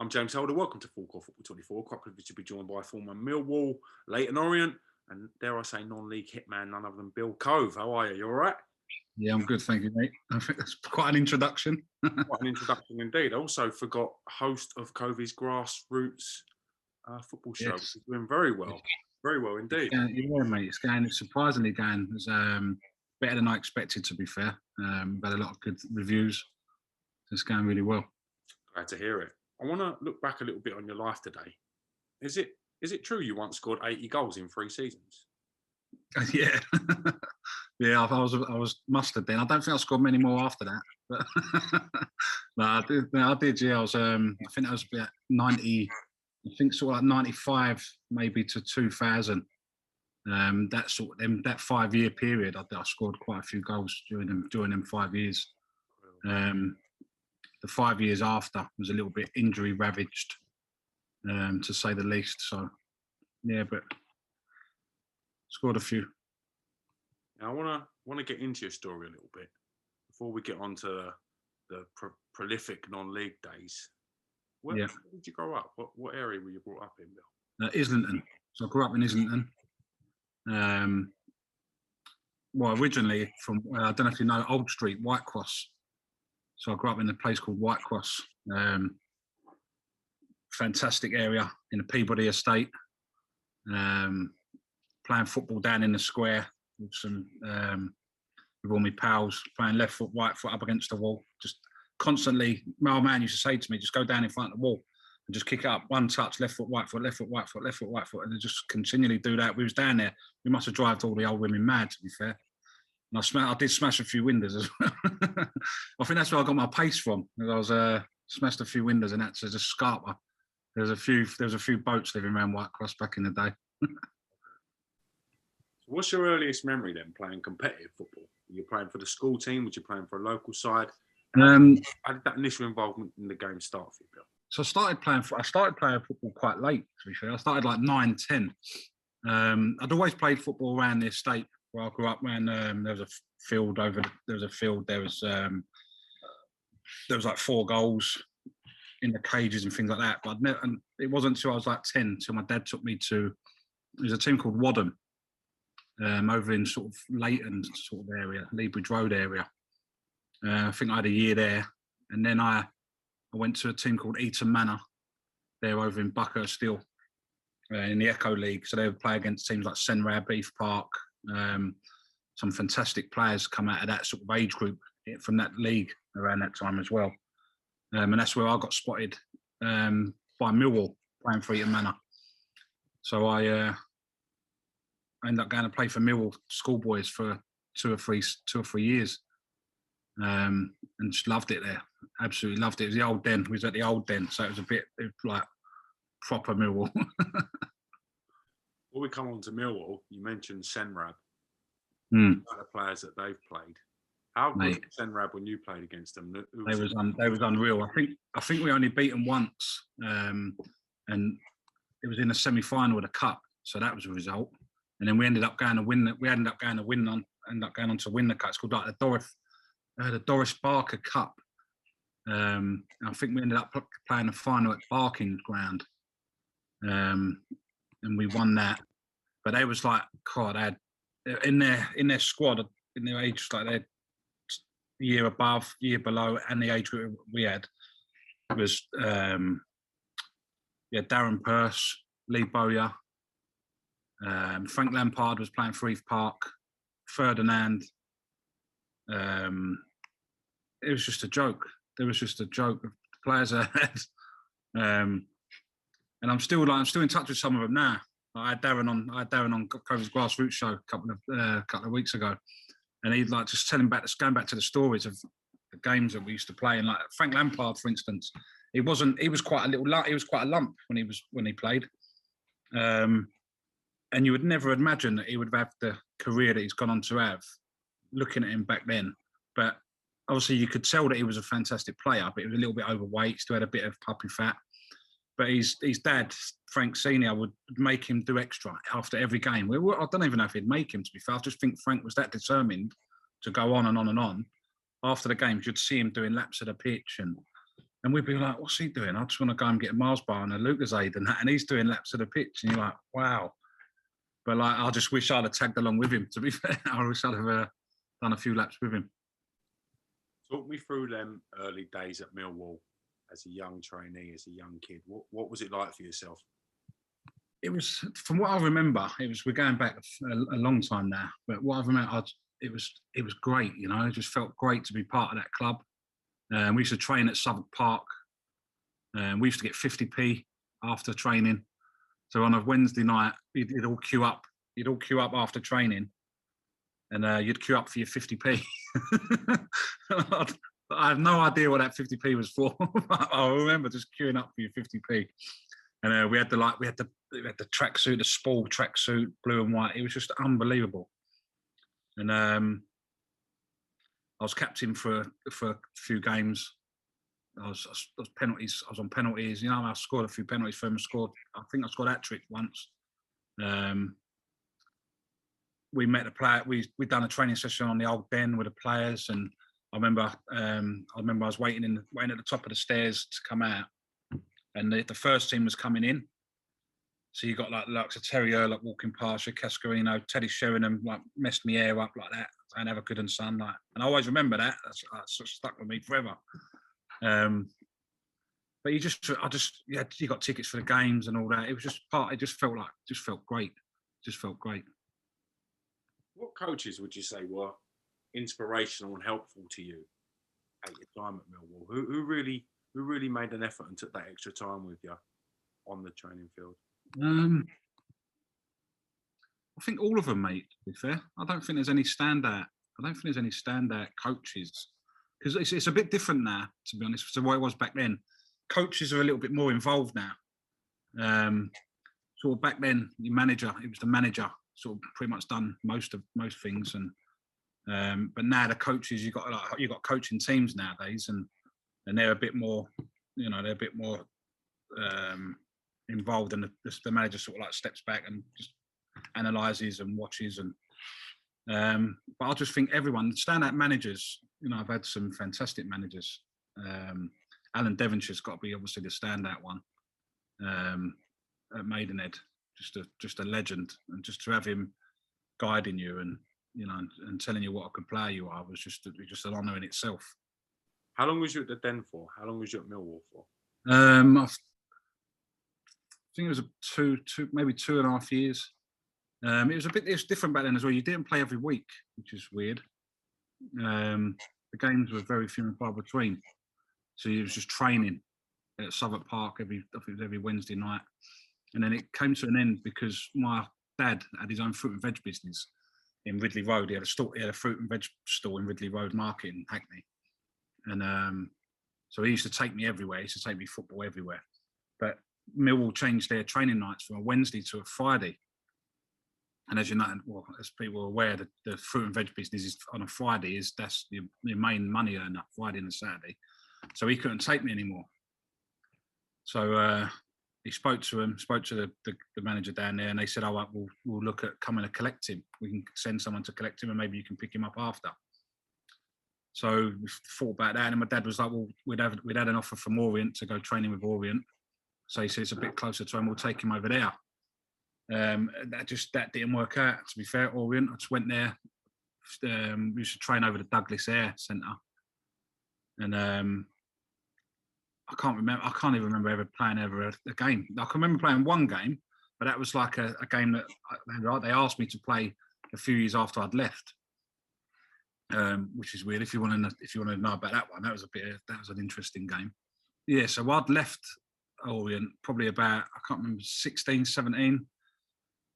I'm James Holder. Welcome to Full Court Football 24. Quite privileged to be joined by former Millwall, Leyton Orient, and dare I say non-league hitman, none other than Bill Cove. How are you? You all right? Yeah, I'm good, thank you, mate. I think that's quite an introduction. Quite an introduction indeed. I also forgot host of Coveys Grassroots football show. Yes. It's doing very well. Very well indeed. Yeah, mate. It's surprisingly going. It's better than I expected, to be fair. We've had a lot of good reviews. It's going really well. Glad to hear it. I want to look back a little bit on your life today. Is it true you once scored 80 goals in 3 seasons? Yeah. Yeah, I was mustard then. I don't think I scored many more after that. But no, I did. Yeah, I was. I think that was about 90. I think sort of like 95, maybe to 2000. That 5 year period, I scored quite a few goals during them 5 years. The 5 years after was a little bit injury ravaged, to say the least. So, yeah, but scored a few. Now, I want to get into your story a little bit before we get on to the prolific non-league days. Where did you grow up? What area were you brought up in, Bill? Islington. So I grew up in Islington. Well, originally from, I don't know if you know, Old Street, Whitecross. So I grew up in a place called Whitecross. Fantastic area in the Peabody estate. Playing football down in the square with all my pals, playing left foot, right foot up against the wall. Just constantly, my old man used to say to me, just go down in front of the wall and just kick it up, one touch, left foot, right foot, left foot, right foot, left foot, right foot, and just continually do that. We was down there. We must have drove all the old women mad, to be fair. And I did smash a few windows as well. I think that's where I got my pace from. I was smashed a few windows, and that's just scarper. There was a few boats living around Whitecross back in the day. What's your earliest memory then, playing competitive football? Were you playing for the school team? Were you playing for a local side? How did that initial involvement in the game start for you, Bill? So I started playing football quite late, to be fair. I started like 9, 10. I'd always played football around the estate where I grew up. There was a field There was like 4 goals in the cages and things like that. But and it wasn't until I was like 10 till my dad took me to. There's a team called Wadham. Over in sort of Leyton sort of area, Leabridge Road area. I think I had a year there, and then I went to a team called Eton Manor. They're over in Buckhurst still, in the Echo League. So they would play against teams like Senrab, Beef Park. Some fantastic players come out of that sort of age group from that league around that time as well. And that's where I got spotted by Millwall playing for Eton Manor. So I ended up going to play for Millwall schoolboys for 2 or 3 years, and just loved it there. Absolutely loved it. It was the old den. We was at the old den, so it was like proper Millwall. Before we come on to Millwall, you mentioned Senrab. The players that they've played. How good was Senrab when you played against them? They was unreal. I think we only beat them once, and it was in a semi-final of the cup, so that was a result. And then we ended up going to win on to win the cup. It's called like the Doris Barker Cup. I think we ended up playing the final at Barking Ground, and we won that. But they was like, God, they had in their squad, in their age, like their year above, year below, and the age group we had. It was Darren Purse, Lee Bowyer. Frank Lampard was playing for Heath Park. Ferdinand. It was just a joke. The players I had, and I'm still in touch with some of them now. I had Darren on Coveys Grassroots show a couple of weeks ago, and he'd like just going back to the stories of the games that we used to play. And like Frank Lampard, for instance, he was quite a lump when he played. And you would never imagine that he would have the career that he's gone on to have, looking at him back then. But obviously you could tell that he was a fantastic player, but he was a little bit overweight, still had a bit of puppy fat. But his dad, Frank Senior, would make him do extra after every game. I don't even know if he'd make him, to be fair. I just think Frank was that determined to go on and on and on. After the games, you'd see him doing laps of the pitch and And we'd be like, what's he doing? I just want to go and get a Mars bar and a Lucozade and that. And he's doing laps of the pitch. And you're like, wow. But like, I just wish I'd have tagged along with him, to be fair. I wish I'd have done a few laps with him. Talk me through them early days at Millwall as a young trainee, as a young kid. What was it like for yourself? It was, from what I remember, we're going back a long time now. But what I remember, it was great, you know. It just felt great to be part of that club. We used to train at Southwark Park. We used to get 50p after training. So on a Wednesday night, you'd all queue up. You'd all queue up after training, and you'd queue up for your 50p. I have no idea what that 50p was for. I remember just queuing up for your 50p. And we had the tracksuit, the Spall tracksuit, blue and white. It was just unbelievable. And I was captain for a few games. I was penalties. I was on penalties. You know, I scored a few penalties for him. I think I scored that trick once. We met the player. We'd done a training session on the old den with the players, and I remember I was waiting at the top of the stairs to come out, and the first team was coming in. So you got like a Terry Earlock walking past you, Cascarino, Teddy Sheringham, like messed me hair up like that. And have a good and son, like, and I always remember that. That's stuck with me forever. But you got tickets for the games and all that. It was just part. It just felt great. Just felt great. What coaches would you say were inspirational and helpful to you at your time at Millwall? Who really made an effort and took that extra time with you on the training field? I think all of them, mate, to be fair. I don't think there's any standout coaches, because it's a bit different now, to be honest, to what it was back then. Coaches are a little bit more involved now. Sort of back then, it was the manager sort of pretty much done most things, and but now the coaches, you got coaching teams nowadays, and they're a bit more, you know, involved, and the manager sort of like steps back and just analyses and watches, and but I just think everyone, standout managers, you know, I've had some fantastic managers. Alan Devonshire's got to be obviously the standout one at Maidenhead, just a legend, and just to have him guiding you and, you know, and telling you what a good player you are was just an honour in itself. How long was you at the Den for? How long was you at Millwall for? I think it was maybe 2.5 years. It was different back then as well. You didn't play every week, which is weird. The games were very few and far between, so you was just training at Southwark Park every Wednesday night, and then it came to an end because my dad had his own fruit and veg business in Ridley Road. He had a fruit and veg store in Ridley Road Market in Hackney, and so he used to take me everywhere. He used to take me football everywhere, but Millwall changed their training nights from a Wednesday to a Friday. And as you know, well, as people are aware, the fruit and veg business is on a Friday. That's your main money earner, Friday and Saturday. So he couldn't take me anymore. So he spoke to the manager down there, and they said, "Oh, we'll look at coming to collect him. We can send someone to collect him, and maybe you can pick him up after." So we thought about that, and my dad was like, "Well, we'd had an offer from Orient to go training with Orient." So he said it's a bit closer to him. We'll take him over there. That didn't work out, to be fair. Orient, I just went there. We used to train over the Douglas Air Centre, and I can't even remember ever playing a game. I can remember playing one game, but that was like a game that they asked me to play a few years after I'd left, which is weird. If you want to know about that one, that was an interesting game. Yeah, so I'd left Orient probably about, I can't remember, 16, 17.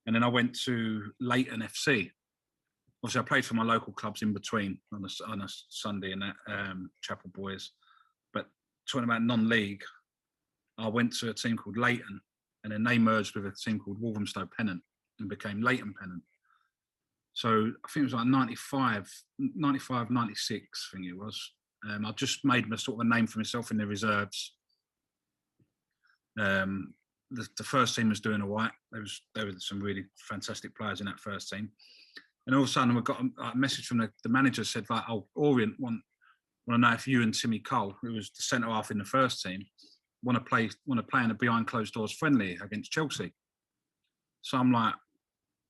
And then I went to Leyton FC. Obviously, I played for my local clubs in between on a Sunday and that, Chapel Boys. But talking about non-league, I went to a team called Leyton, and then they merged with a team called Walthamstow Pennant and became Leyton Pennant. So I think it was like 95, 96, I think it was. I just made a sort of a name for myself in the reserves. The first team was doing all right. There were some really fantastic players in that first team. And all of a sudden, we got a message from the manager said, like, "Oh, Orient want want to know if you and Timmy Cole, who was the centre half in the first team, want to play in a behind closed doors friendly against Chelsea. So I'm like,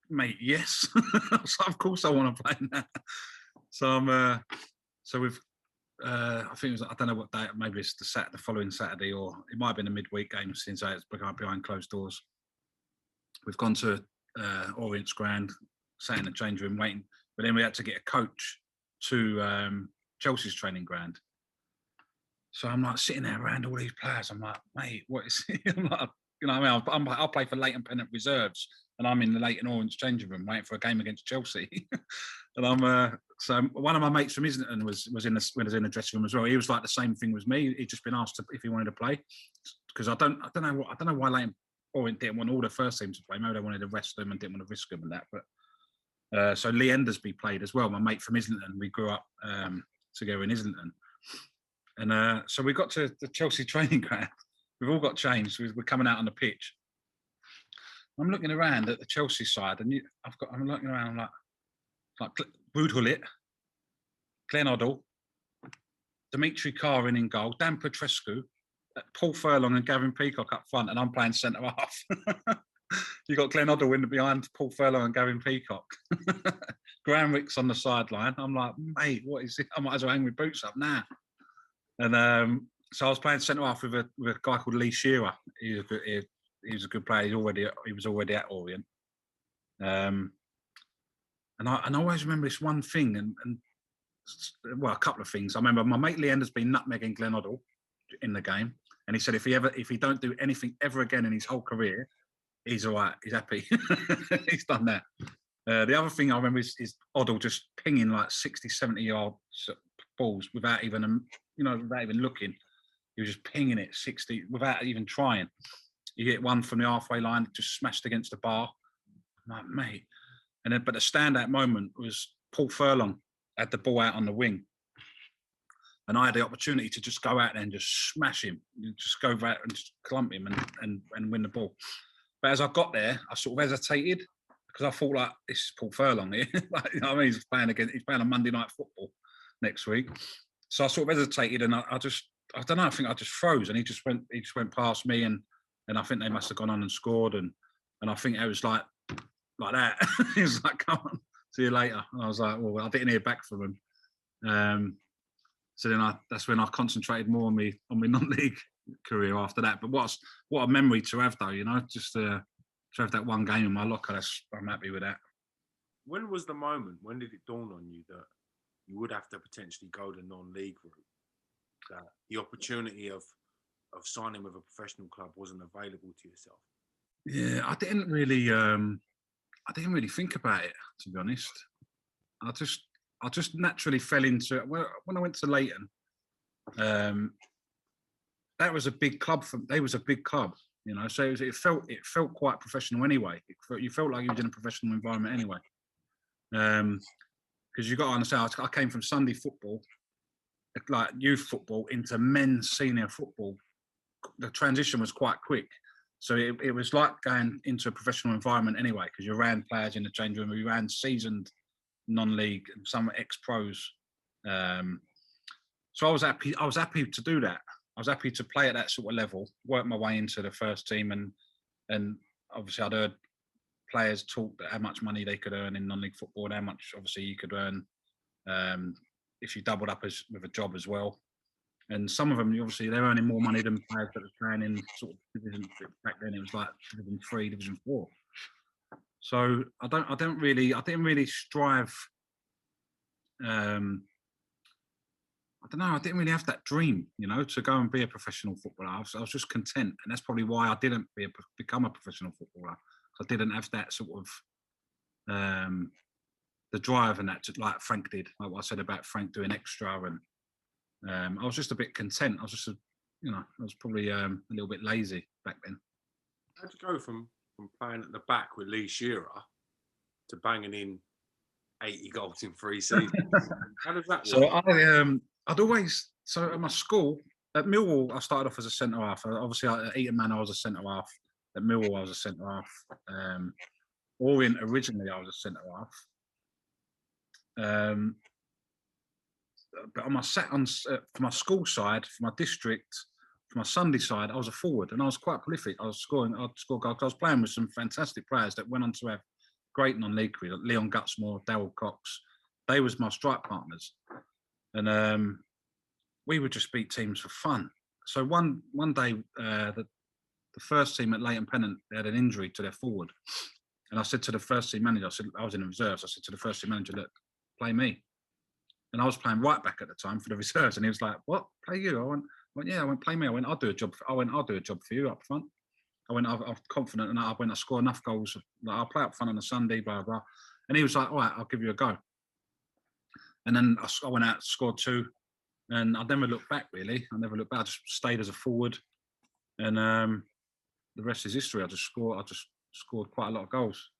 mate, yes. So of course I want to play in that. So we've I think it was, I don't know what day, maybe it's the following Saturday, or it might have been a midweek game since it's become behind closed doors. We've gone to Orient's ground, sat in the change room waiting, but then we had to get a coach to Chelsea's training ground. So I'm like sitting there around all these players. I'm like, mate, what is it? I'm like, you know, what I mean, I'll play for Leyton Pennant reserves, and I'm in the Leyton Orient changing room waiting for a game against Chelsea. And I'm so one of my mates from Islington was in the dressing room as well. He was like the same thing as me. He'd just been asked if he wanted to play, because I don't know why Leyton Orient didn't want all the first team to play. Maybe they wanted to rest them and didn't want to risk them and that. But so Lee Endersby played as well. My mate from Islington. We grew up together in Islington. And so we got to the Chelsea training ground. We've all got changed. We're coming out on the pitch. I'm looking around at the Chelsea side, and I'm looking around. I'm like Ruud Gullit, Glenn Hoddle, Dimitri Karin in goal, Dan Petrescu, Paul Furlong and Gavin Peacock up front, and I'm playing centre half. You got Glenn Hoddle in behind Paul Furlong and Gavin Peacock. Graham Ricks on the sideline. I'm like, mate, what is it? I might as well hang my boots up now. And so I was playing centre half with a guy called Lee Shearer. He was a good player. He was already at Orient. And I always remember this one thing, and well, a couple of things. I remember my mate Lee Ender's been nutmegging Glenn Hoddle in the game, and he said if he don't do anything ever again in his whole career, he's all right. He's happy. He's done that. The other thing I remember is Hoddle just pinging like 60, 70-yard balls without even looking. He was just pinging it 60 without even trying. You get one from the halfway line, just smashed against the bar. I'm like, mate. But the standout moment was Paul Furlong had the ball out on the wing. And I had the opportunity to just go out there and just smash him, just go right and just clump him and win the ball. But as I got there, I sort of hesitated because I thought, like, this is Paul Furlong here. Like, you know what I mean? He's playing on Monday Night Football next week. So I sort of hesitated, and I don't know, I think I just froze, and he just went past me, and I think they must have gone on and scored, and I think it was like that. He was like, come on, see you later. And I was like, well, I didn't hear back from him. So then that's when I concentrated more on my non-league career after that. But what a memory to have, though, you know, just to have that one game in my locker. I'm happy with that. When was the moment? When did it dawn on you that you would have to potentially go the non-league route? That the opportunity of signing with a professional club wasn't available to yourself? Yeah, I didn't really think about it, to be honest. I just naturally fell into it. When I went to Leyton, that was a big club. They was a big club, you know. So it felt quite professional anyway. You felt like you was in a professional environment anyway. Because you got to understand, I came from Sunday football, like youth football, into men's senior football. The transition was quite quick. So it was like going into a professional environment anyway, because you ran players in the change room, you ran seasoned non-league and some ex-pros. So I was happy to do that. I was happy to play at that sort of level, work my way into the first team, and obviously I'd heard players talk how much money they could earn in non-league football and how much obviously you could earn if you doubled up with a job as well. And some of them, obviously, they're earning more money than players that were playing in sort of division. Back then, it was like Division 3, Division 4. So I didn't really strive. I don't know. I didn't really have that dream, you know, to go and be a professional footballer. I was just content, and that's probably why I didn't become a professional footballer. I didn't have that sort of the drive and that, like Frank did. Like what I said about Frank doing extra, and I was just a bit content. I was probably a little bit lazy back then. How'd you go from playing at the back with Lee Shearer to banging in 80 goals in 3 seasons? How does that work? So at my school, at Millwall, I started off as a centre half. Obviously, at Hitman, I was a centre half. At Millwall, I was a centre half. Orient, originally, I was a centre half. but on my for my school side, for my district, for my Sunday side, I was a forward, and I was quite prolific. I'd score goals. I was playing with some fantastic players that went on to have great non-league careers, like Leon Gutsmore, Darryl Cox. They was my strike partners, and we would just beat teams for fun. So one day, the first team at Leyton Orient, they had an injury to their forward, and I said to the first team manager, I was in the reserves. I said to the first team manager, look, play me. And I was playing right back at the time for the reserves, and he was like, "What? Play you?" I went, "Yeah." I went, "Play me." I went, "I'll do a job." I'll do a job for you up front. I went, I'm confident, and I went, I score enough goals. Like, I'll play up front on a Sunday, blah blah. And he was like, "All right, I'll give you a go." And then I went out, scored 2, and I never looked back. Really, I never looked back. I just stayed as a forward, and the rest is history. I just scored quite a lot of goals.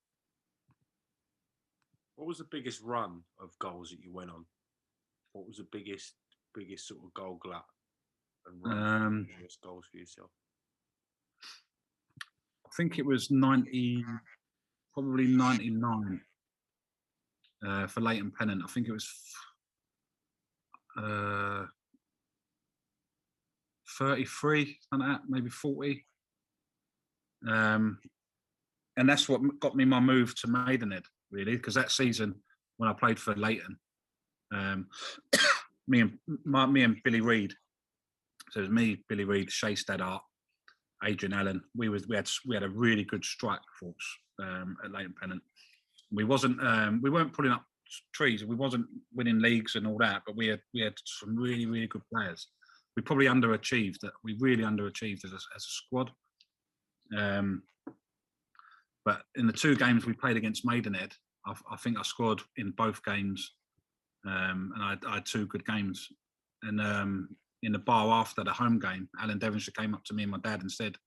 What was the biggest run of goals that you went on? What was the biggest sort of goal glut and run biggest goals for yourself? I think it was 90, probably 99 for Leyton Orient. I think it was 33, something like that, maybe 40. And that's what got me my move to Maidenhead, really, because that season when I played for Leyton, me and Billy Reid. So it was me, Billy Reid, Shay Staddart, Adrian Allen. We had a really good strike force at Leyton Orient. We weren't putting up trees. We wasn't winning leagues and all that, but we had some really, really good players. We probably underachieved. We really underachieved as a squad. But in the 2 games we played against Maidenhead, I think I scored in both games, and I had 2 good games. And in the bar after the home game, Alan Devonshire came up to me and my dad and said,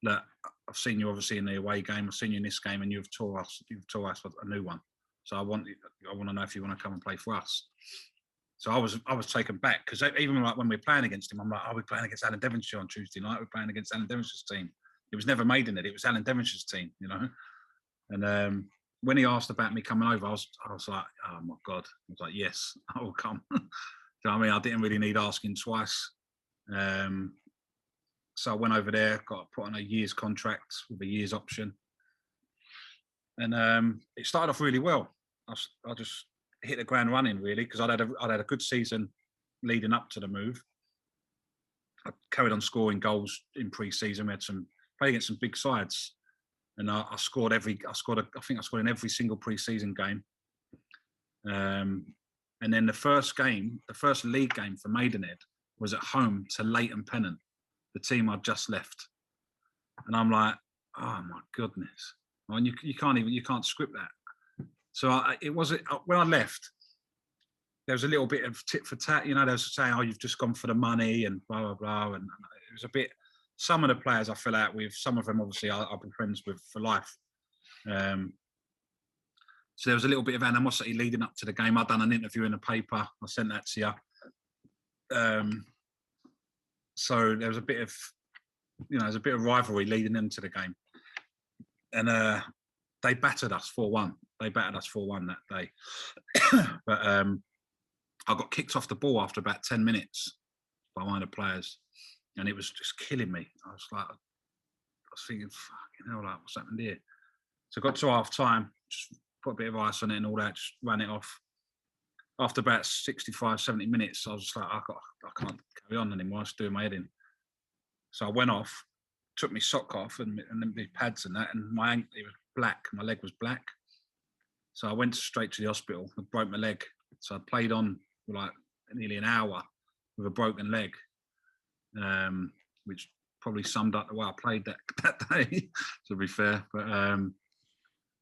"Look, I've seen you obviously in the away game. I've seen you in this game, and you've tore us a new one. So I want to know if you want to come and play for us." So I was taken back, because even like when we were playing against him, I'm like, "Are we playing against Alan Devonshire on Tuesday night? We're playing against Alan Devonshire's team." It was never Maidenhead. It was Alan Devonshire's team, you know. And when he asked about me coming over, I was like, "Oh my God!" I was like, "Yes, I will come." Do you know what I mean? I didn't really need asking twice. So I went over there, got put on a year's contract with a year's option, and it started off really well. I just hit the ground running, really, because I'd had a good season leading up to the move. I carried on scoring goals in pre-season. We had played against some big sides, and I scored I think I scored in every single pre-season game. And then the first league game for Maidenhead was at home to Leyton Orient, the team I'd just left. And I'm like, "Oh my goodness!" And you can't script that. So when I left, there was a little bit of tit for tat. You know, they was saying, "Oh, you've just gone for the money," and blah blah blah. And it was a bit. Some of the players I fell out with. Some of them, obviously, I've been friends with for life. So there was a little bit of animosity leading up to the game. I'd done an interview in the paper. I sent that to you. So there was a bit of rivalry leading into the game, and they battered us 4-1. They battered us 4-1 that day. But I got kicked off the ball after about 10 minutes by one of the players, and it was just killing me. I was thinking, "Fucking hell, like, what's happened here?" So I got to half time, just put a bit of ice on it and all that, just ran it off. After about 65, 70 minutes, I was just like, I can't carry on anymore. I was doing my head in. So I went off, took my sock off and the pads and that, and it was black. My leg was black. So I went straight to the hospital and broke my leg. So I played on for like nearly an hour with a broken leg, which probably summed up the way I played that day, to be fair. But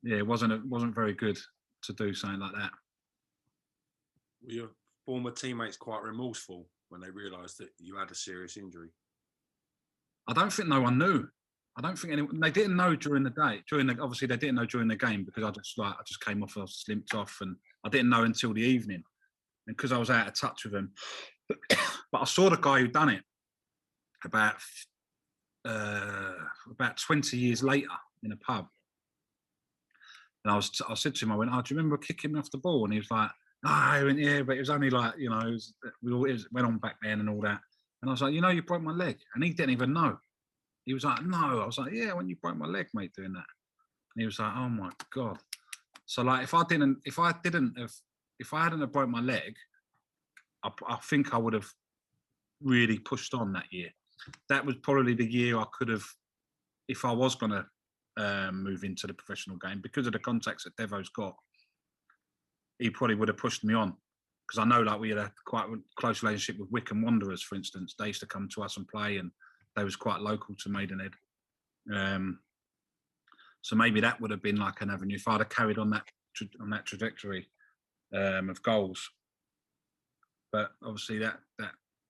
yeah, it wasn't very good to do something like that. Were your former teammates quite remorseful when they realised that you had a serious injury? I don't think no one knew. I don't think anyone. They didn't know during the day. Obviously they didn't know during the game, because I just came off. I slipped off, and I didn't know until the evening, and because I was out of touch with them. But I saw the guy who done it about 20 years later in a pub. And I said to him, I went, "Oh, do you remember kicking me off the ball?" And he was like, I went, yeah, but it was only like, you know, it went on back then and all that. And I was like, you know, you broke my leg. And he didn't even know. He was like, no. I was like, yeah, when you broke my leg, mate, doing that. And he was like, oh my God. So like, if I hadn't have broke my leg, I think I would have really pushed on that year. That was probably the year I could have, if I was going to move into the professional game, because of the contacts that Devo's got, he probably would have pushed me on. Because I know, like, we had a quite close relationship with Wycombe Wanderers, for instance. They used to come to us and play, and they was quite local to Maidenhead. So maybe that would have been like an avenue if I'd have carried on that trajectory of goals. But obviously, that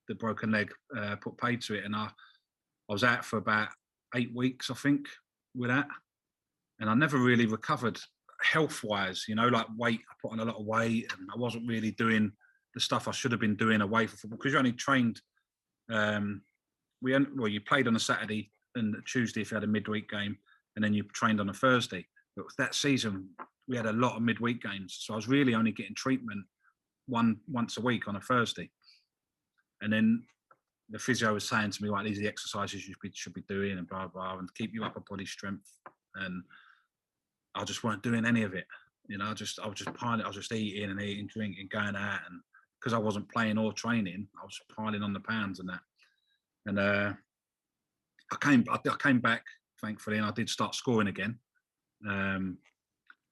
the broken leg put paid to it, and I was out for about 8 weeks, I think, with that, and I never really recovered health-wise. You know, like weight, I put on a lot of weight, and I wasn't really doing the stuff I should have been doing away from football, because you only trained. You played on a Saturday and a Tuesday if you had a midweek game, and then you trained on a Thursday. But that season, we had a lot of midweek games, so I was really only getting treatment once a week on a Thursday. And then the physio was saying to me, like, these are the exercises you should be doing, and blah, blah, and keep you upper body strength. And I just weren't doing any of it. You know, I was just piling. I was just eating, drinking, going out, and because I wasn't playing or training, I was piling on the pounds and that. And I came back, thankfully, and I did start scoring again. And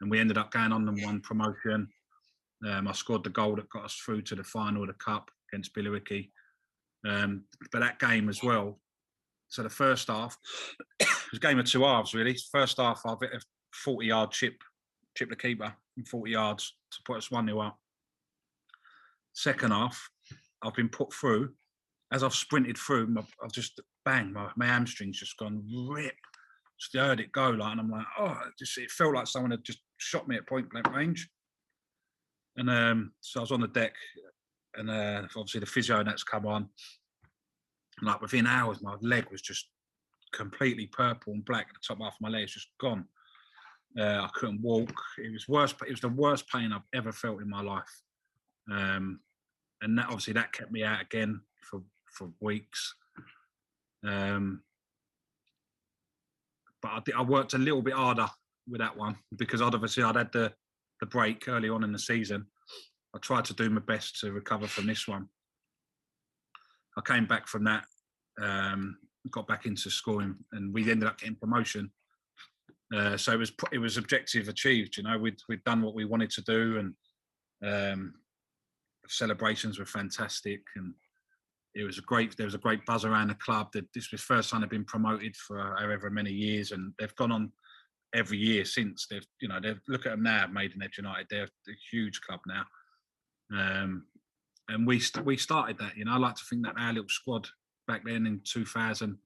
we ended up going on and won promotion. I scored the goal that got us through to the final of the cup against Billericay. But that game as well. So the first half, it was a game of two halves, really. First half, I've hit a 40-yard chip the keeper in 40 yards to put us 1-0 up. Second half, I've been put through. As I've sprinted through, I've just bang, my hamstring's just gone rip. Just heard it go, like, and I'm like, oh, it felt like someone had just shot me at point blank range. And so I was on the deck, and obviously the physio and that's come on. And like within hours, my leg was just completely purple and black. The top half of my leg was just gone. I couldn't walk. It was worse. It was the worst pain I've ever felt in my life. And that obviously that kept me out again for weeks. But I worked a little bit harder with that one, because I'd had the break early on in the season. I tried to do my best to recover from this one. I came back from that, got back into scoring, and we ended up getting promotion. So it was objective achieved. You know, we'd done what we wanted to do, and celebrations were fantastic, and there was a great buzz around the club. That this was the first time they've been promoted for however many years, and they've gone on every year since. They've look at them now, Maidenhead United. They're a huge club now. And we started that. You know, I like to think that our little squad back then in 2000,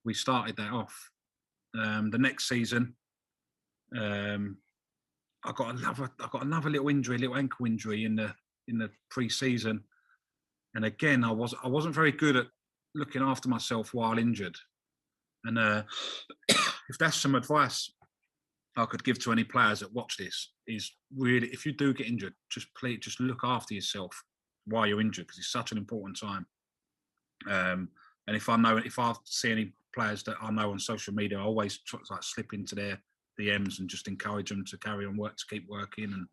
we started that off. The next season, I got another little injury, little ankle injury in the pre-season, and again I wasn't very good at looking after myself while injured. And if that's some advice I could give to any players that watch this, is really, if you do get injured, just look after yourself while you're injured, because it's such an important time. And if I see any players that I know on social media, I always try to slip into their DMs and just encourage them to carry on to keep working, and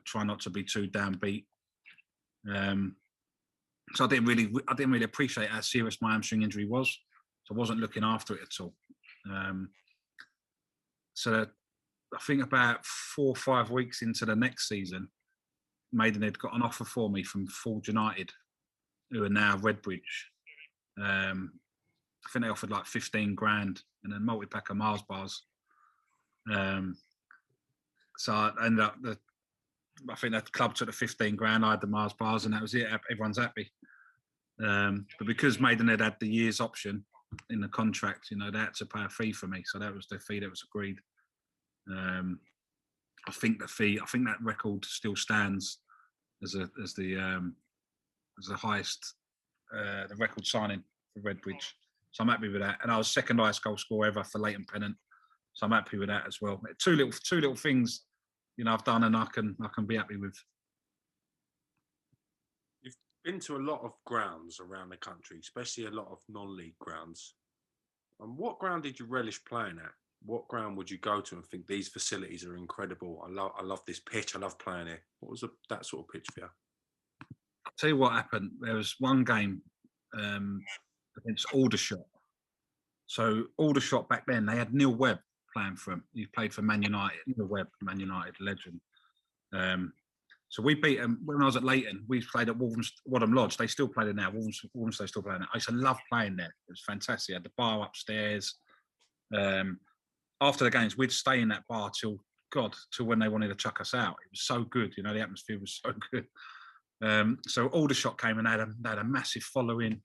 try not to be too downbeat. So I didn't really appreciate how serious my hamstring injury was. So I wasn't looking after it at all. So I think about 4 or 5 weeks into the next season, Maidenhead got an offer for me from Ford United, who are now Redbridge. I think they offered like 15 grand and a multi-pack of Mars bars. So I ended up, I think that club took the 15 grand, I had the Mars bars, and that was it. Everyone's happy. But because Maidenhead had the year's option in the contract, they had to pay a fee for me. So that was the fee that was agreed. I think that record still stands as the highest, the record signing for Redbridge. So I'm happy with that. And I was second highest goal scorer ever for Leyton Pennant. So I'm happy with that as well. Two little things, I've done and I can be happy with. been to a lot of grounds around the country, especially a lot of non-league grounds. And what ground did you relish playing at? What ground would you go to and think these facilities are incredible? I love this pitch. I love playing here. What was that sort of pitch for you? I'll tell you what happened. There was one game against Aldershot. So Aldershot back then, they had Neil Webb playing for them. He played for Man United. Neil Webb, Man United legend. So we beat them when I was at Leyton. We played at Wadham Lodge. They still play there now. Walthamstow still playing there. I used to love playing there. It was fantastic. I had the bar upstairs. After the games, we'd stay in that bar till when they wanted to chuck us out. It was so good. You know, the atmosphere was so good. So Aldershot came and they had a massive following,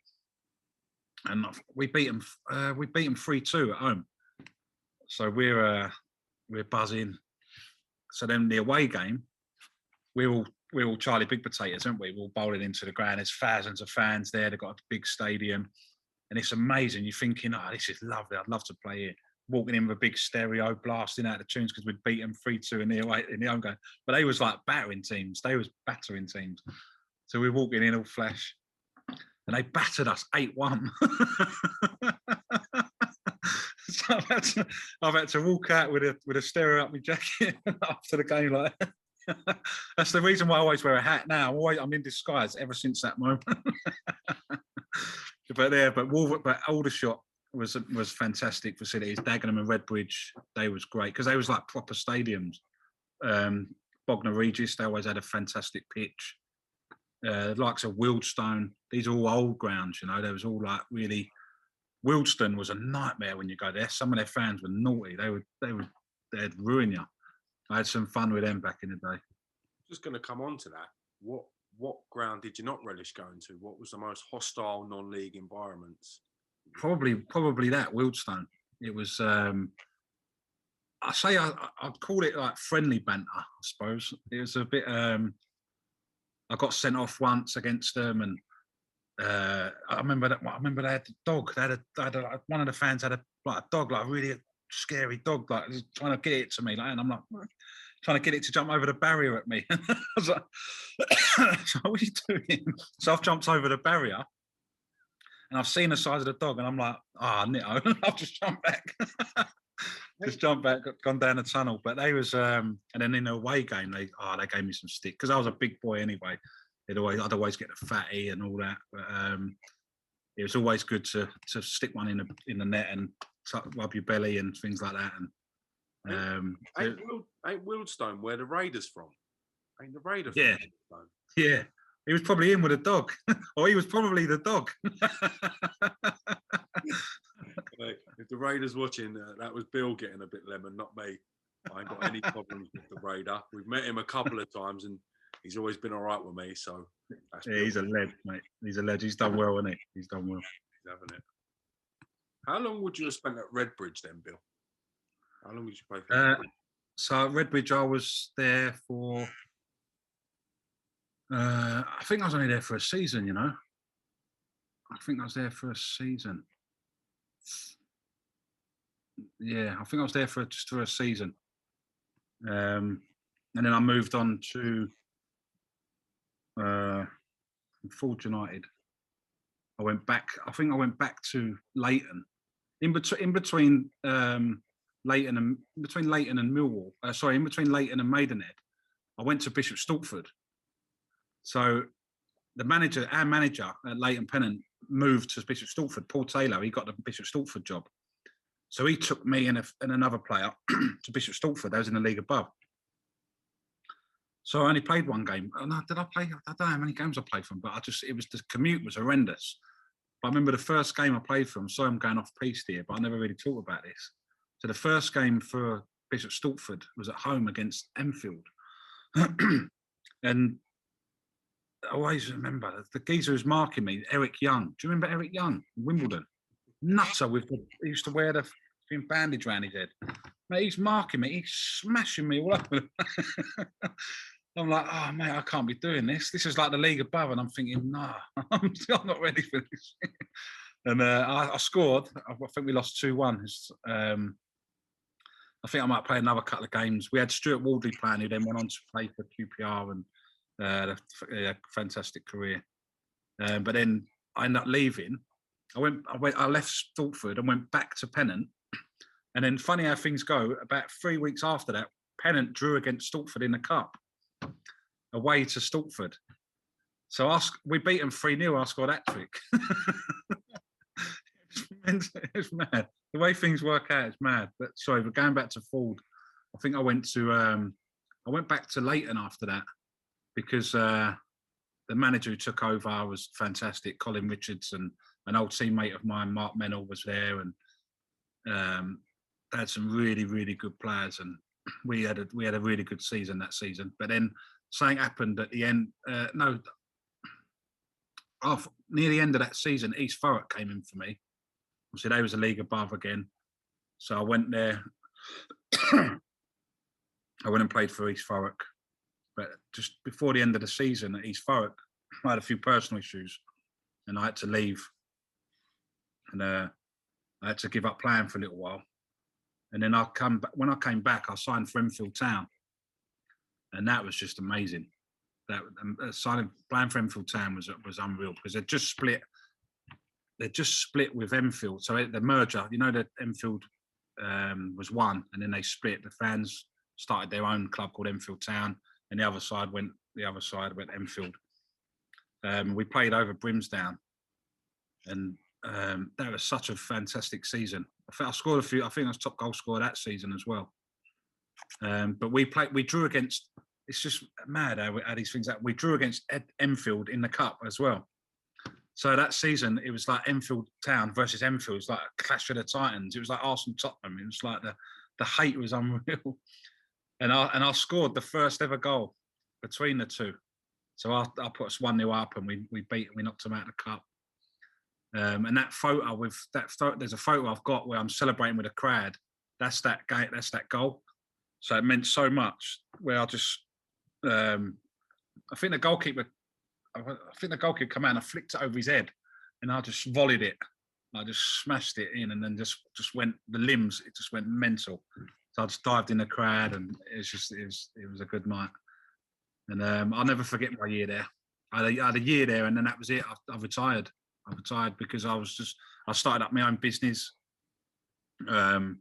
and we beat them 3-2 at home. So we're buzzing. So then the away game, we're all Charlie Big Potatoes, aren't we? We're all bowling into the ground. There's thousands of fans there. They've got a big stadium, and it's amazing. You're thinking, oh, this is lovely. I'd love to play here. Walking in with a big stereo, blasting out the tunes because we'd beat them 3-2 in the home game. But they was like battering teams. They was battering teams. So we're walking in all flesh, and they battered us 8-1. So I've had to walk out with a stereo up my jacket after the game like that. That's the reason why I always wear a hat now. I'm in disguise ever since that moment. But Aldershot was fantastic facilities. Dagenham and Redbridge, they was great because they was like proper stadiums. Bognor Regis, they always had a fantastic pitch. Likes of Wealdstone, these are all old grounds, you know. There was all like really. Wealdstone was a nightmare when you go there. Some of their fans were naughty. They'd ruin you. I had some fun with them back in the day. Just going to come on to that. What ground did you not relish going to? What was the most hostile non-league environments? Probably that Wealdstone. It was. I'd call it like friendly banter. I suppose it was a bit. I got sent off once against them, and I remember they had the dog. One of the fans had a dog, like a really scary dog, like trying to get it to me, like, and I'm like trying to get it to jump over the barrier at me. I was like, so what are you doing? So I've jumped over the barrier, and I've seen the size of the dog, and I'm like, Nitto, I've just jumped back. Gone down the tunnel. But they was, and then in the away game, they gave me some stick because I was a big boy anyway. I'd always get the fatty and all that. But it was always good to stick one in the net and rub your belly and things like that. And ain't Wealdstone where the Raiders from? Ain't the Raider from? Yeah, Wealdstone? Yeah. He was probably in with a dog, or he was probably the dog. If the Raiders watching, that was Bill getting a bit lemon, not me. I ain't got any problems with the Raider. We've met him a couple of times, and he's always been all right with me. So he's a lead, mate. He's a lead. He's done well, hasn't he? He's done well. He's having it. How long would you have spent at Redbridge then, Bill? How long did you play for Redbridge? So at Redbridge, I was there for. I think I was only there for a season. You know. I think I was there for a season. Yeah, I think I was there just for a season. And then I moved on to Ford United. I went back. I think I went back to Leyton. In between Leyton and Millwall. In between Leyton and Maidenhead, I went to Bishop Stortford. So our manager at Leyton Pennant moved to Bishop Stortford. Paul Taylor, he got the Bishop Stortford job. So he took me and another player to Bishop Stortford. That was in the league above. So I only played one game. Did I play? I don't know how many games I played from, but the commute was horrendous. But I remember the first game I played from. Sorry, I'm going off piste here, but I never really talked about this. So the first game for Bishop Stortford was at home against Enfield, and I always remember the geezer who's marking me, Eric Young. Do you remember Eric Young, Wimbledon? Nutter he used to wear the bandage around his head. Mate, he's marking me. He's smashing me all over. I'm like, oh, mate, I can't be doing this. This is like the league above. And I'm thinking, nah, I'm not ready for this. And I scored. I think we lost 2-1. I think I might play another couple of games. We had Stuart Waldley playing, who then went on to play for QPR and a fantastic career. But then I ended up leaving. I left Stortford and went back to Pennant. And then, funny how things go, about 3 weeks after that, Pennant drew against Stortford in the cup, away to Stortford. So we beat them 3-0. I scored a hat-trick. It's mad. The way things work out is mad. But sorry, but going back to Ford, I think I went back to Leyton after that because the manager who took over was fantastic. Colin Richardson, an old teammate of mine, Mark Mennell, was there, and they had some really, really good players, and we had a really good season that season. But then something happened at the end. Near the end of that season, East Thurrock came in for me. Obviously, they was a league above again, so I went there. I went and played for East Thurrock, but just before the end of the season at East Thurrock, I had a few personal issues, and I had to leave, and I had to give up playing for a little while. And then when I came back, I signed for Enfield Town, and that was just amazing. That playing for Enfield Town was unreal because they just split with Enfield. So the merger, that Enfield was one, and then they split. The fans started their own club called Enfield Town, and the other side went Enfield. We played over Brimsdown, and that was such a fantastic season. I scored a few. I think I was top goal scorer that season as well. But we drew against. It's just mad how these things happen. We drew against Enfield in the cup as well. So that season, it was like Enfield Town versus Enfield. It was like a clash of the Titans. It was like Arsenal Tottenham. It was like the hate was unreal. And I scored the first ever goal between the two. So I put us 1-0 up, and we knocked them out of the cup. And that photo there's a photo I've got where I'm celebrating with a crowd. That's that goal. So it meant so much. Where I just, I think the goalkeeper came out and I flicked it over his head, and I just volleyed it. I just smashed it in, and then just went the limbs. It just went mental. So I just dived in the crowd, and it was a good night. And I'll never forget my year there. I had a year there, and then that was it. I retired. I retired because I started up my own business. And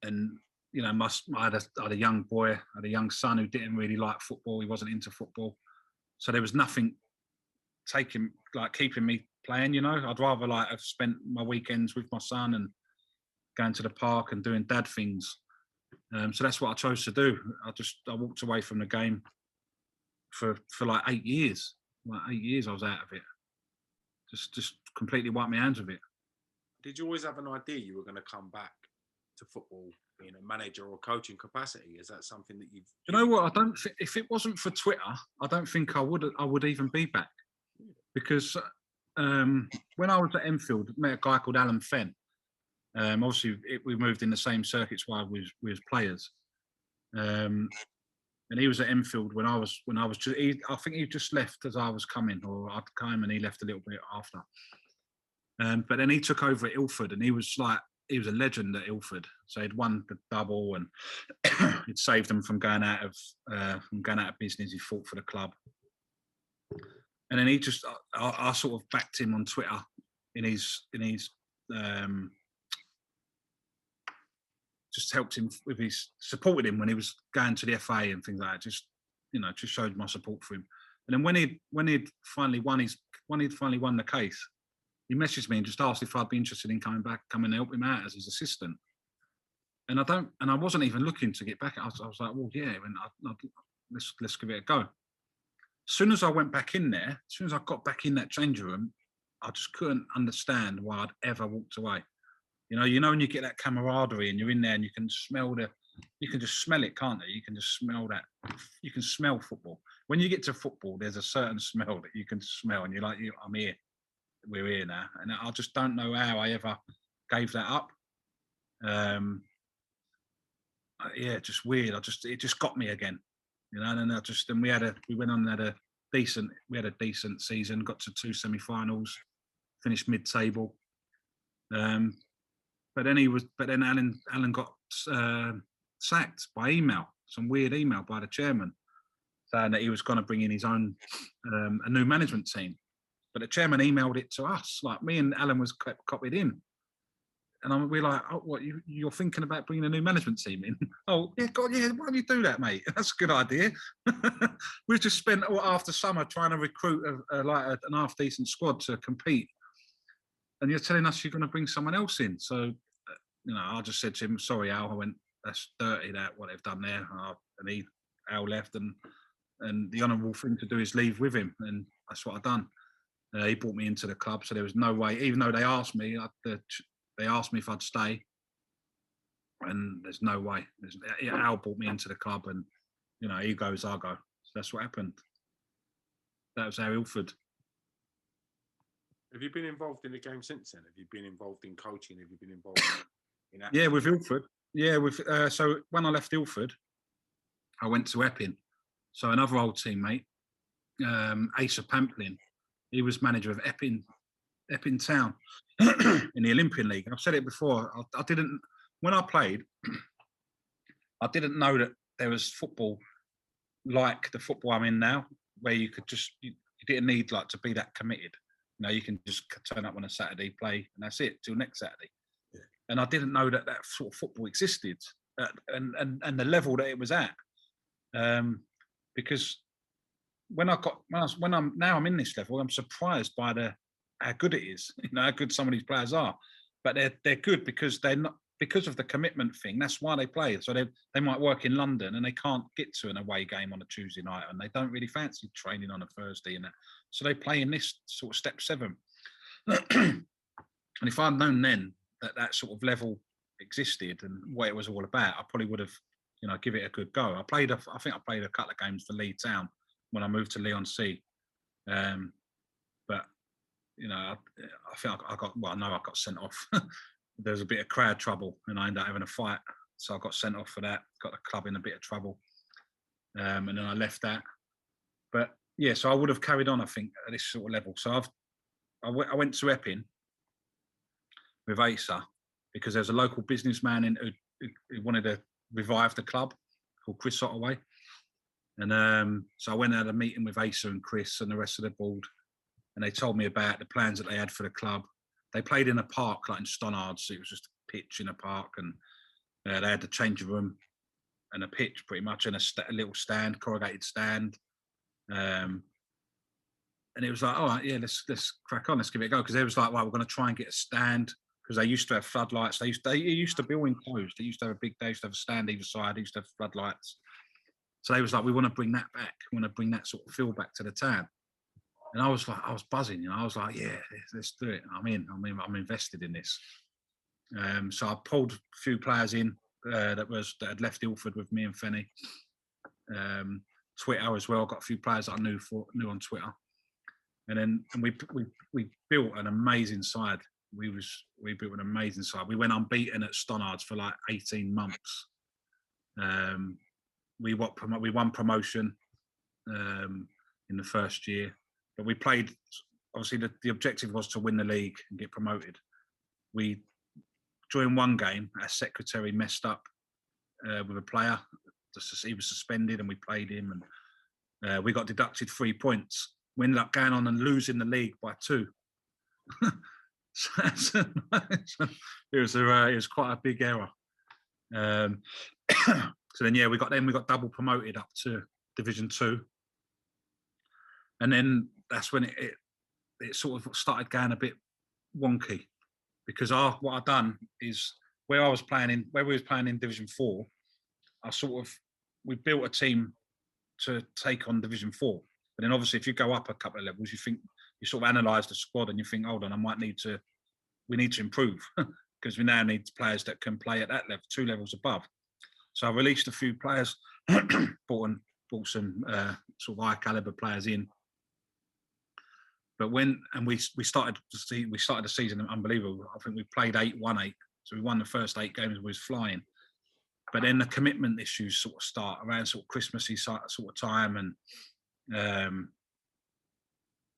I had a young boy, I had a young son who didn't really like football. He wasn't into football. So there was nothing keeping me playing, I'd rather have spent my weekends with my son and going to the park and doing dad things. So that's what I chose to do. I walked away from the game for 8 years. 8 years I was out of it. Just completely wiped my hands with it. Did you always have an idea you were going to come back to football, being a manager or coaching capacity? Is that something that you've? You know what? If it wasn't for Twitter, I don't think I would even be back. Because when I was at Enfield, I met a guy called Alan Fenn. Obviously, we moved in the same circuits while we was players. And he was at Enfield when I was. I think he just left as I was coming, or I'd come and he left a little bit after. But then he took over at Ilford, and he was a legend at Ilford. So he'd won the double, and he'd saved them from going out of business. He fought for the club, and then I sort of backed him on Twitter in his just helped him supported him when he was going to the FA and things like that. Just showed my support for him. And then when he'd finally won the case, he messaged me and just asked if I'd be interested in coming and help him out as his assistant. And I wasn't even looking to get back. I was like, well, yeah, let's give it a go. As soon as I went back in there, as soon as I got back in that changing room, I just couldn't understand why I'd ever walked away. When you get that camaraderie and you're in there and you can just smell it, can't you? You can just smell that. You can smell football. When you get to football, there's a certain smell that you can smell, and you're like, I'm here. We're here now. And I just don't know how I ever gave that up. Just weird. It just got me again. And we had a decent season, got to 2 semi-finals, finished mid-table. But then Alan got sacked by email, some weird email by the chairman, saying that he was going to bring in his own a new management team. but the chairman emailed it to us. Like me and Alan was copied in. And we're like, oh, what, you're thinking about bringing a new management team in? Oh, yeah, God, yeah, why don't you do that, mate? That's a good idea. We've just spent all after summer trying to recruit an half-decent squad to compete. And you're telling us you're going to bring someone else in. So, I just said to him, sorry, Al. I went, that's dirty, what they've done there. And Al left, and the honourable thing to do is leave with him. And that's what I've done. He brought me into the club, so there was no way, even though they asked me, they asked me if I'd stay, and there's no way. Al brought me into the club, and he goes, I go. So that's what happened. That was our Ilford. Have you been involved in the game since then? Have you been involved in coaching? Have you been involved in Yeah, with Ilford. Yeah, so when I left Ilford, I went to Epping. So another old teammate, Asa Pamplin, he was manager of Epping Town in the Olympian League. I've said it before. I didn't, when I played, I didn't know that there was football like the football I'm in now, where you could just, you didn't need to be that committed. You can just turn up on a Saturday, play, and that's it till next Saturday. Yeah. And I didn't know that sort of football existed and the level that it was at. Because when I'm in this level, I'm surprised by how good it is. How good some of these players are, but they're good because they're not, because of the commitment thing. That's why they play. So they might work in London and they can't get to an away game on a Tuesday night, and they don't really fancy training on a Thursday and that. So they play in this sort of step 7. And if I'd known then that sort of level existed and what it was all about, I probably would have, give it a good go. I think I played a couple of games for Leeds Town when I moved to Leon C. But I think I got sent off. There was a bit of crowd trouble, and I ended up having a fight, so I got sent off for that. Got the club in a bit of trouble, and then I left that. But yeah, so I would have carried on, I think, at this sort of level. So I went to Epping with Asa because there's a local businessman who wanted to revive the club called Chris Ottaway. And so I went and had a meeting with Asa and Chris and the rest of the board, and they told me about the plans that they had for the club. They played in a park, like in Stonards. So it was just a pitch in a park, and they had the changing room and a pitch pretty much, and a little stand, corrugated stand. And it was like, all right, yeah, let's crack on, let's give it a go. Because they was like, well, we're going to try and get a stand, because they used to have floodlights. They used to build in Cove. They used to have they used to have a stand either side. They used to have floodlights. So they was like, we want to bring that back. We want to bring that sort of feel back to the town. And I was buzzing, I was like, yeah, let's do it. I'm I'm invested in this. So I pulled a few players in that had left Ilford with me and Fenny. Twitter as well. Got a few players that I knew on Twitter. And we built an amazing side. We built an amazing side. We went unbeaten at Stonards for like 18 months. We won promotion in the first year. But we played, obviously the objective was to win the league and get promoted. During one game, our secretary messed up with a player. He was suspended and we played him, and we got deducted 3 points. We ended up going on and losing the league by 2. So it was quite a big error. So then, yeah, we got double promoted up to Division 2. And then that's when it sort of started going a bit wonky, because what I'd done is where we was playing in Division 4, we built a team to take on Division 4. But then obviously if you go up a couple of levels, you sort of analyse the squad and you think, hold on, we need to improve because we now need players that can play at that level, 2 levels above. So I released a few players, brought some sort of high caliber players in. But we started the season unbelievable. I think we played 8, won 8. So we won the first 8 games. We was flying. But then the commitment issues sort of start around sort of Christmassy sort of time,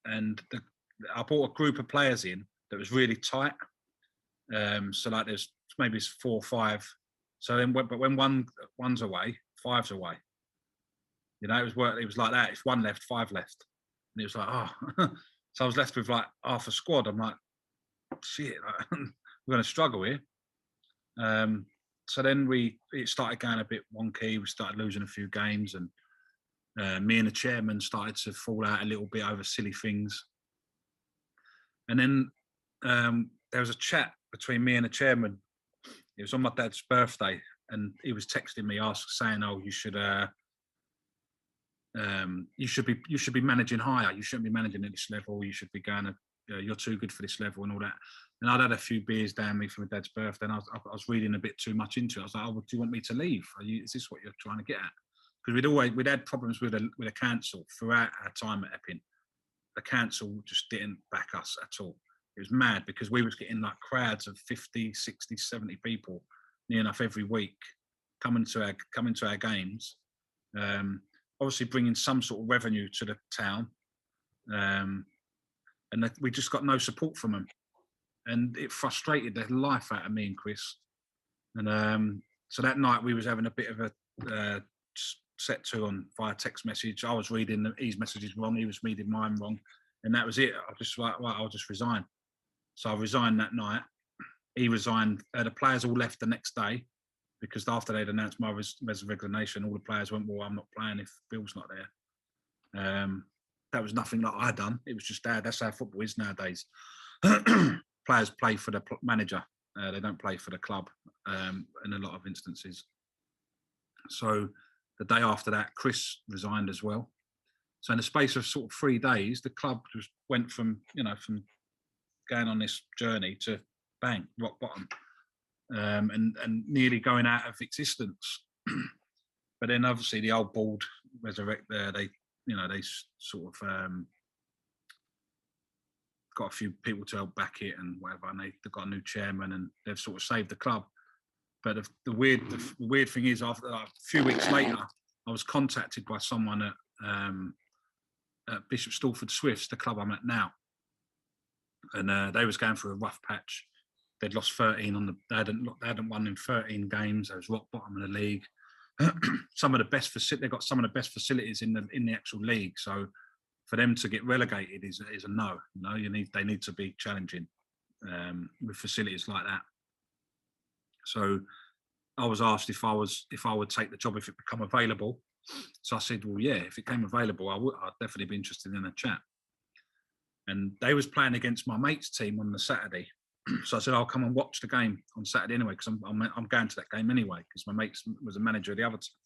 and I brought a group of players in that was really tight. So like there's maybe 4 or 5. So then, but when one's away, 5's away. It was like that. If 1 left, 5 left, and it was like, oh. So I was left with like half a squad. I'm like, shit, like, we're going to struggle here. So then it started going a bit wonky. We started losing a few games, and me and the chairman started to fall out a little bit over silly things. And then there was a chat between me and the chairman. It was on my dad's birthday, and he was texting me, saying, "Oh, you should be managing higher. You shouldn't be managing at this level. You should be going. You're too good for this level and all that." And I'd had a few beers down me for my dad's birthday, and I was reading a bit too much into it. I was like, "Oh, do you want me to leave? Is this what you're trying to get at?" Because we'd had problems with the council throughout our time at Epping. The council just didn't back us at all. It was mad because we was getting like crowds of 50, 60, 70 people near enough every week coming to our games. Obviously bringing some sort of revenue to the town. And we just got no support from them. And it frustrated the life out of me and Chris. And so that night we was having a bit of a set to on via text message. I was reading his messages wrong, he was reading mine wrong. And that was it. I just like, well, I'll just resign. So I resigned that night. He resigned. The players all left the next day because after they'd announced my resignation, all the players went, well, I'm not playing if Bill's not there. That was nothing like I'd done. It was just that's how football is nowadays. Players play for the manager. They don't play for the club in a lot of instances. So the day after that, Chris resigned as well. So in the space of sort of 3 days, the club just went from going on this journey to bang, rock bottom, and nearly going out of existence. But then obviously the old board resurrect there. They sort of got a few people to help back it and whatever, and they've got a new chairman and they've sort of saved the club. But the weird thing is, after a few weeks later, I was contacted by someone at Bishop Stortford Swifts, the club I'm at now, and they was going through a rough patch. They'd lost 13 they hadn't won in 13 games. They was rock bottom of the league. They got some of the best facilities in the actual league. So for them to get relegated is a no. They need to be challenging with facilities like that. So I was asked if I would take the job if it become available. So I said, well, yeah, if it came available, I'd definitely be interested in a chat. And they was playing against my mate's team on the Saturday. So I said, I'll come and watch the game on Saturday anyway, because I'm going to that game anyway, because my mate was a manager of the other team.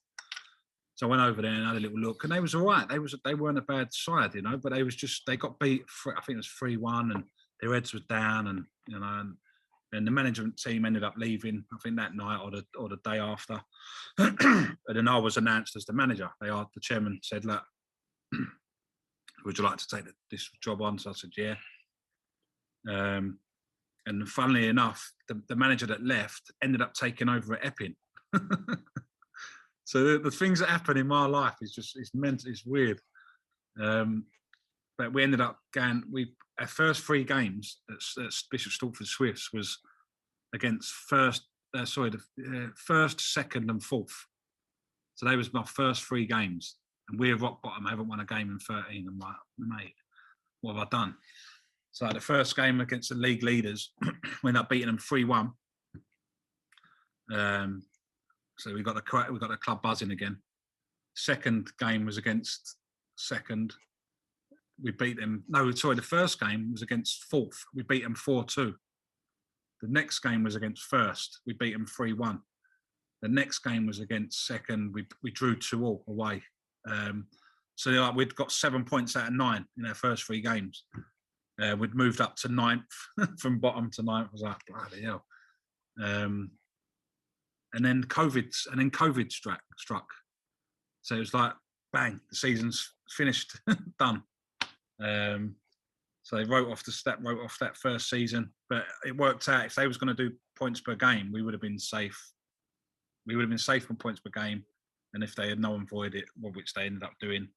So I went over there and had a little look, and they was all right. They weren't a bad side, but they got beat. I think it was 3-1, and their heads were down, and the management team ended up leaving. I think that night or the day after. And then I was announced as the manager. The chairman said, "Look, would you like to take this job on?" So I said, "Yeah." And funnily enough, the manager that left ended up taking over at Epping. So the things that happen in my life it's weird. But we ended up going. Our first 3 games at Bishop Stortford Swifts was against first, second, and fourth. So they was my first 3 games, and we're rock bottom. I haven't won a game in 13. I'm like, mate, what have I done? So the first game against the league leaders, we ended up beating them 3-1. So we got the club buzzing again. Second game was against second. We beat them. No, sorry, the first game was against fourth. We beat them 4-2. The next game was against first. We beat them 3-1. The next game was against second. We drew 2-2 away. So we'd got 7 points out of 9 in our first 3 games. We'd moved up to 9th from bottom to 9th. I was like, bloody hell. And then COVID struck. So it was like, bang, the season's finished, done. So they wrote off that first season, but it worked out. If they was going to do points per game, we would have been safe. We would have been safe on points per game, and if they had no one voided it, which they ended up doing,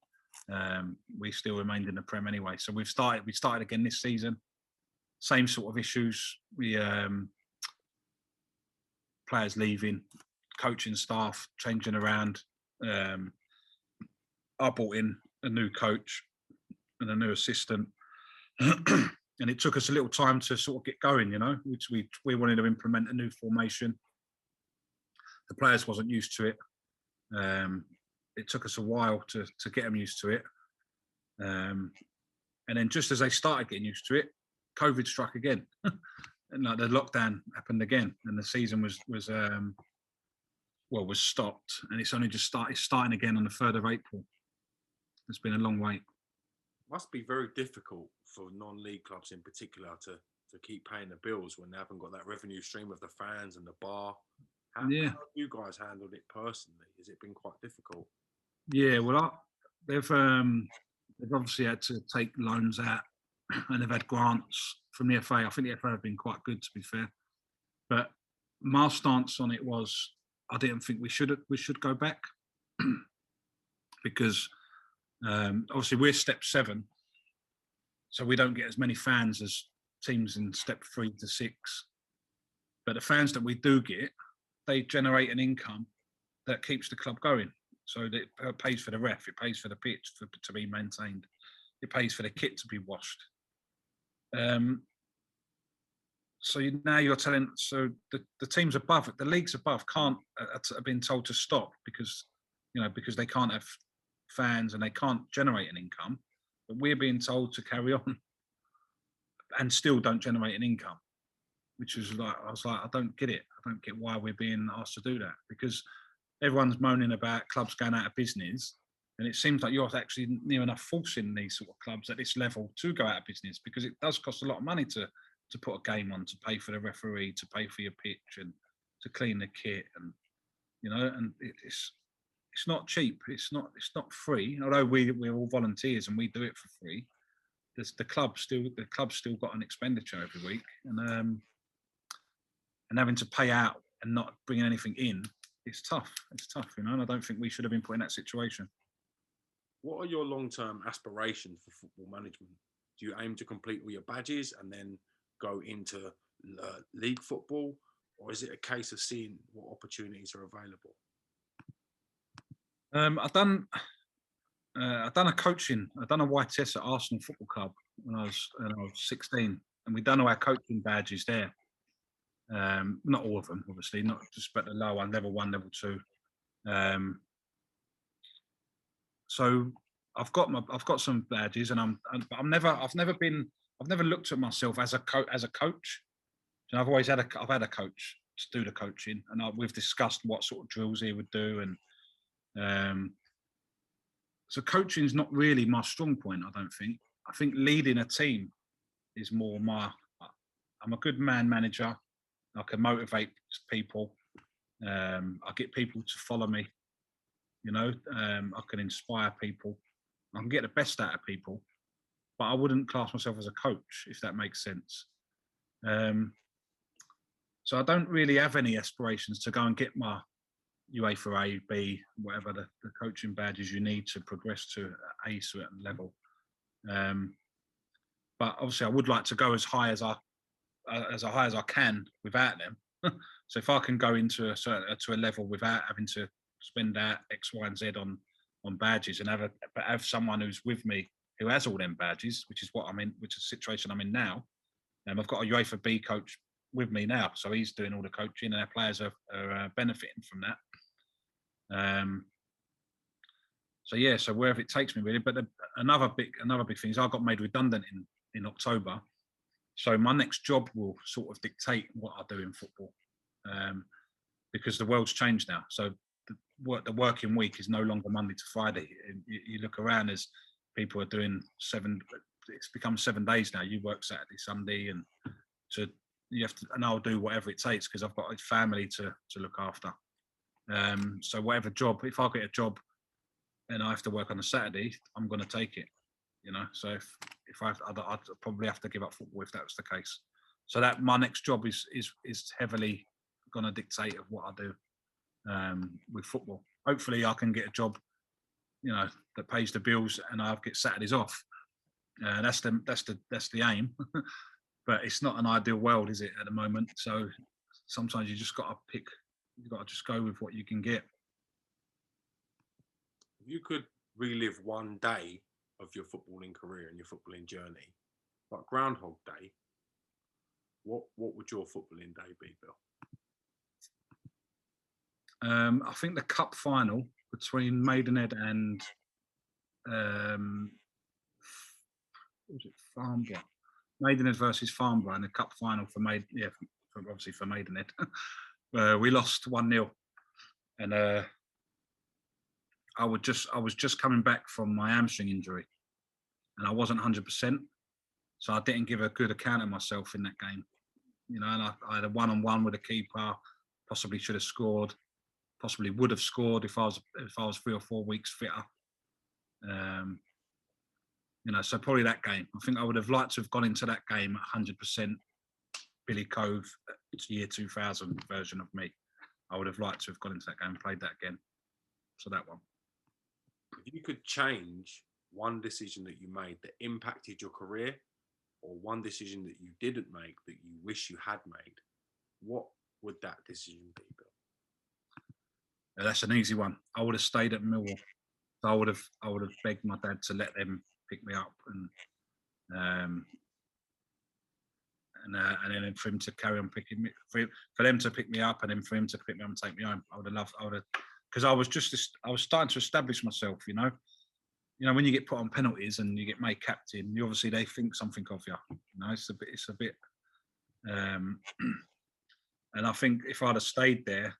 we still remained in the Prem anyway. So we started again this season. Same sort of issues. We players leaving, coaching staff changing around. I brought in a new coach and a new assistant. And it took us a little time to sort of get going, which we wanted to implement a new formation. The players wasn't used to it. It took us a while to get them used to it. And then just as they started getting used to it, COVID struck again. And like the lockdown happened again, and the season was stopped, and it's only just starting again on the 3rd of April. It's been a long wait. Must be very difficult for non-league clubs in particular to keep paying the bills when they haven't got that revenue stream of the fans and the bar. How have you guys handled it personally? Has it been quite difficult? Yeah, well, they've obviously had to take loans out, and they've had grants from the FA. I think the FA have been quite good, to be fair. But my stance on it was, I didn't think we should go back because obviously we're step 7, so we don't get as many fans as teams in step 3 to 6. But the fans that we do get, they generate an income that keeps the club going. So it pays for the ref, it pays for the pitch to be maintained, it pays for the kit to be washed. So now you're telling, so the teams above, the leagues above, have been told to stop because they can't have fans and they can't generate an income. But we're being told to carry on and still don't generate an income, which was like, I was like, I don't get it. I don't get why we're being asked to do that, because everyone's moaning about clubs going out of business. And it seems like you're actually near enough forcing these sort of clubs at this level to go out of business, because it does cost a lot of money to put a game on, to pay for the referee, to pay for your pitch, and to clean the kit, and and it's not cheap. It's not free. Although we're all volunteers and we do it for free, the club's still got an expenditure every week, and having to pay out and not bringing anything in, it's tough. It's tough, and I don't think we should have been put in that situation. What are your long-term aspirations for football management? Do you aim to complete all your badges and then go into league football, or is it a case of seeing what opportunities are available? I've done a coaching. I've done a YTS at Arsenal Football Club when I was 16, and we've done all our coaching badges there. Not all of them, obviously, not just but the lower one, level 1, level 2. So I've got some badges, and I've never looked at myself as a coach. And I've had a coach to do the coaching, and we've discussed what sort of drills he would do, and so coaching is not really my strong point. I don't think. I think leading a team is more my. I'm a good man manager. I can motivate people. I get people to follow me. I can inspire people. I can get the best out of people, but I wouldn't class myself as a coach, if that makes sense. So I don't really have any aspirations to go and get my UEFA A, B, whatever the coaching badges you need to progress to a certain level. But obviously, I would like to go as high as I can without them. So if I can go into a level without having to spend out X, Y, and Z on badges, and have someone who's with me who has all them badges, which is what I'm in, which is the situation I'm in now. I've got a UEFA B coach with me now, so he's doing all the coaching, and our players are benefiting from that. So wherever it takes me, really. But another big thing is I got made redundant in October, so my next job will sort of dictate what I do in football, because the world's changed now. So the working week is no longer Monday to Friday. You look around, as people are doing 7. It's become 7 days now. You work Saturday, Sunday, and I'll do whatever it takes, because I've got a family to look after. So whatever job, if I get a job and I have to work on a Saturday, I'm going to take it. So if I'd probably have to give up football if that was the case. So that my next job is heavily going to dictate of what I do with football. Hopefully, I can get a job, that pays the bills, and I'll get Saturdays off. That's the aim. But it's not an ideal world, is it, at the moment? So sometimes you just got to pick. You've got to just go with what you can get. If you could relive one day of your footballing career and your footballing journey, like Groundhog Day, what would your footballing day be, Bill? I think the cup final between Maidenhead and what was it, Farnborough? Maidenhead versus Farnborough in the cup final for obviously for Maidenhead. We lost 1-0, and I was just coming back from my hamstring injury, and I wasn't 100%, so I didn't give a good account of myself in that game. You know, and I had a one-on-one with the keeper. Possibly should have scored. Possibly would have scored if I was 3 or 4 weeks fitter. You know, so probably that game. I think I would have liked to have gone into that game at 100%. Billy Cove, it's year 2000 version of me. I would have liked to have gone into that game and played that again. So that one. If you could change one decision that you made that impacted your career, or one decision that you didn't make that you wish you had made, what would that decision be, Bill? Yeah, that's an easy one. I would have stayed at Millwall. I would have begged my dad to let them pick me up, and then for him to carry on picking me, for them to pick me up, and then for him to pick me up and take me home. I would have, because I was starting to establish myself. You know, when you get put on penalties and you get made captain, they think something of you. You know, it's a bit. And I think if I'd have stayed there,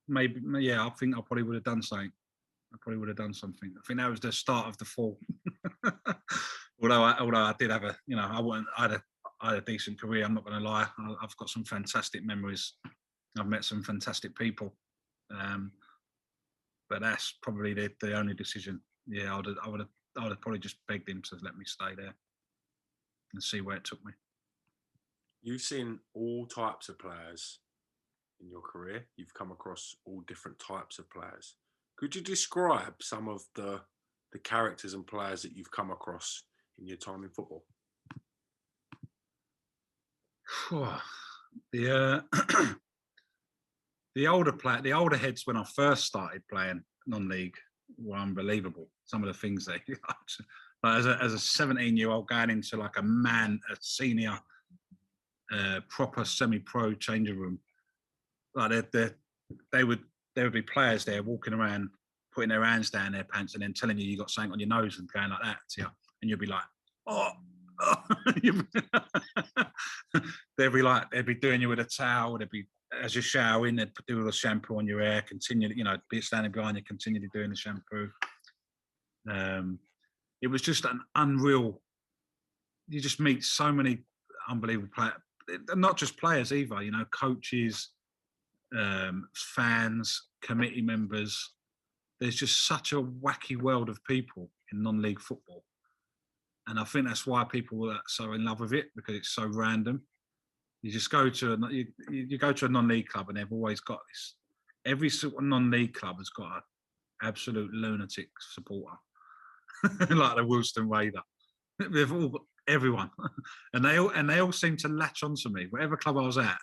maybe, yeah, I think I probably would have done something. I probably would have done something. I think that was the start of the fall. although I did have I had a decent career. I'm not going to lie. I've got some fantastic memories. I've met some fantastic people. But that's probably the only decision. Yeah, I would have probably just begged him to let me stay there and see where it took me. You've seen all types of players in your career. You've come across all different types of players. Could you describe some of the characters and players that you've come across in your time in football? The older heads when I first started playing non-league were unbelievable. Some of the things they, like as a 17-year-old going into like a senior, proper semi-pro changing room, like they would be players there walking around, putting their hands down their pants, and then telling you got something on your nose and going like that to you, and you'll be like, oh. They'd be doing you with a towel. They'd be, as you're showering, they'd do all the shampoo on your hair. Continue, be standing behind you, continue doing the shampoo. It was just an unreal. You just meet so many unbelievable players, not just players either. Coaches, fans, committee members. There's just such a wacky world of people in non-league football. And I think that's why people are so in love with it, because it's so random. You just go to you go to a non-league club, and they've always got this. Every sort of non-league club has got an absolute lunatic supporter, like the Woolston Raider. They've all got everyone, and they all seem to latch onto me. Whatever club I was at,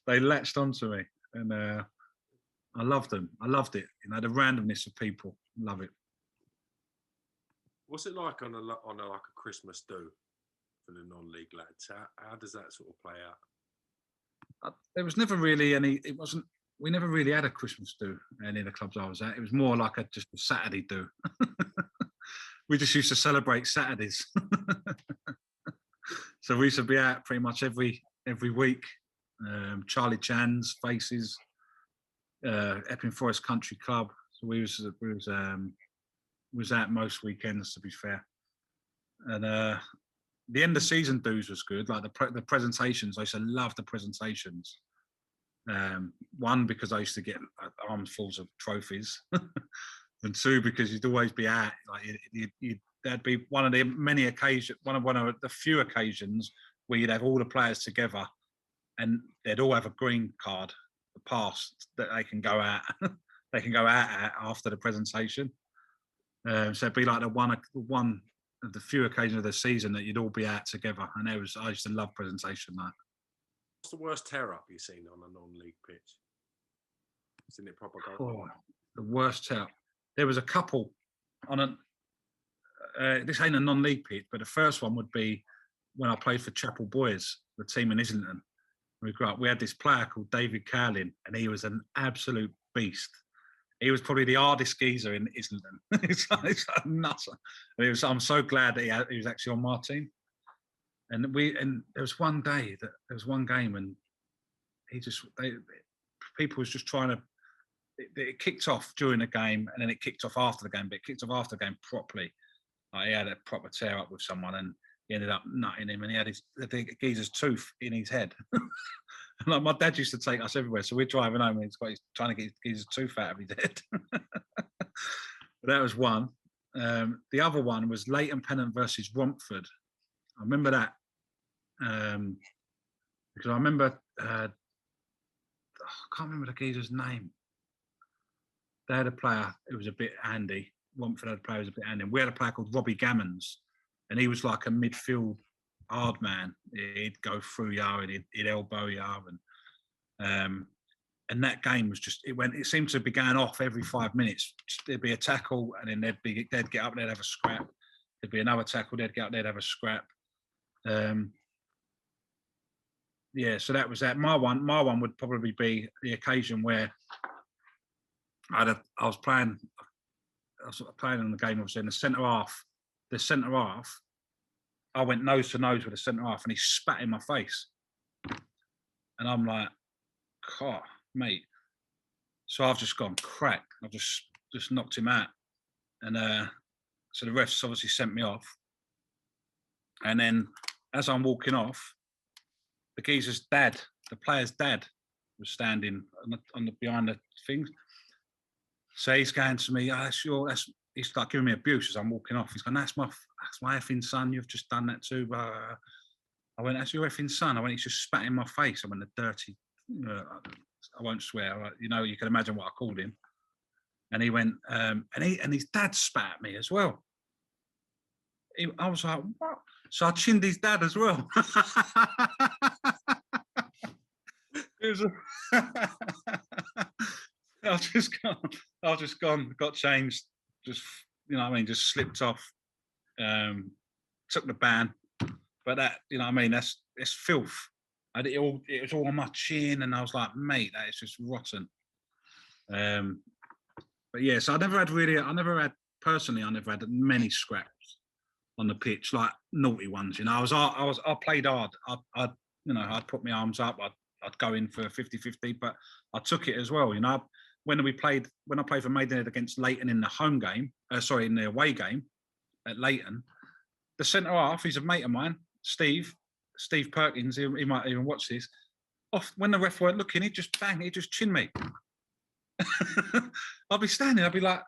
they latched onto me, and I loved them. I loved it. The randomness of people. Love it. What's it like on a Christmas do for the non-league lads? How does that sort of play out? There was never really any. It wasn't. We never really had a Christmas do at any of the clubs I was at. It was more like just a Saturday do. We just used to celebrate Saturdays. So we used to be out pretty much every week. Charlie Chan's, Faces, Epping Forest Country Club. So we was out most weekends, to be fair. And the end of season dues was good. Like the presentations, I used to love the presentations. One, because I used to get armfuls of trophies, and two, because you'd always be out. Like that'd be one of the many occasions, one of the few occasions where you'd have all the players together, and they'd all have a green card, a pass that they can go out. They can go out at after the presentation. So it'd be like the one of the few occasions of the season that you'd all be out together, and I used to love presentation. What's the worst tear up you've seen on a non-league pitch? Seen it proper go? The worst tear up. There was a couple on this ain't a non-league pitch, but the first one would be when I played for Chapel Boys, the team in Islington. We grew up. We had this player called David Cowlin, and he was an absolute beast. He was probably the hardest geezer in Islington. It's like nutter. And I'm so glad that he was actually on my team. And there was one day that there was one game, and people was just trying to. It kicked off during the game, and then it kicked off after the game. But it kicked off after the game properly. Like, he had a proper tear up with someone, and he ended up nutting him, and he had the geezer's tooth in his head. And like, my dad used to take us everywhere, so we're driving home, and he's trying to get his geezer's tooth out of his head. But that was one. The other one was Leyton Orient versus Romford. I remember that because I remember I can't remember the geezer's name. They had a player who was a bit handy. Romford had a player who was a bit handy. And we had a player called Robbie Gammons, and he was like a midfield hard man. He'd go through you and he'd elbow you, and that game was just it seemed to be going off every 5 minutes. There'd be a tackle, and then they'd get up, they'd have a scrap. There'd be another tackle, they'd get up, they'd have a scrap. Yeah, so that was that. My one would probably be the occasion where I was playing in the game, obviously, in the centre half. The centre half, I went nose to nose with the centre half, and he spat in my face. And I'm like, God, mate. So I've just gone crack. I've just knocked him out. And so the refs obviously sent me off. And then as I'm walking off, the geezer's dad, the player's dad, was standing behind the things. So he's going to me, he's like giving me abuse as I'm walking off. He's going, that's my effing son. You've just done that too. I went, that's your effing son. I went, he's just spat in my face. I went, the dirty, I won't swear. You know, you can imagine what I called him. And he went, and his dad spat at me as well. I was like, what? So I chinned his dad as well. I've just gone, got changed, just, you know what I mean, just slipped off, took the ban. But that, you know what I mean, it's filth. It was all on my chin, and I was like, mate, that is just rotten. But yeah, so I never had many scraps on the pitch, like naughty ones. You know, I played hard. I'd put my arms up. I'd go in for 50-50, but I took it as well. You know, when I played for Maidenhead against Leyton in the home game, in the away game at Leyton, the centre half, he's a mate of mine, Steve Perkins. He might even watch this. Off when the ref weren't looking, he'd just chin me. I'd be standing. I'd be like,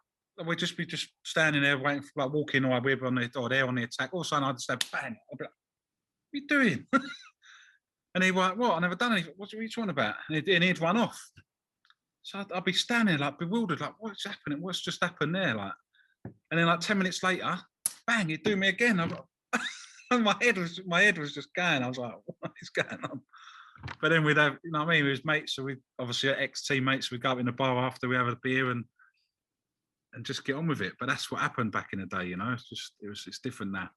we'd just be standing there waiting for, like, walking, or we're on the attack. All of a sudden, I'd just have bang. I'd be like, what are you doing? And he'd be like, what? I never done anything. What are you talking about? And he'd run off. So I'd be standing like bewildered, like, what's happening? What's just happened there? Like, and then like 10 minutes later, bang, he'd do me again. And my head was just going. I was like, what is going on? But then we'd have, you know what I mean, we was mates, so we obviously ex-teammates, we'd go up in the bar after we have a beer and just get on with it. But that's what happened back in the day, you know. It's different now.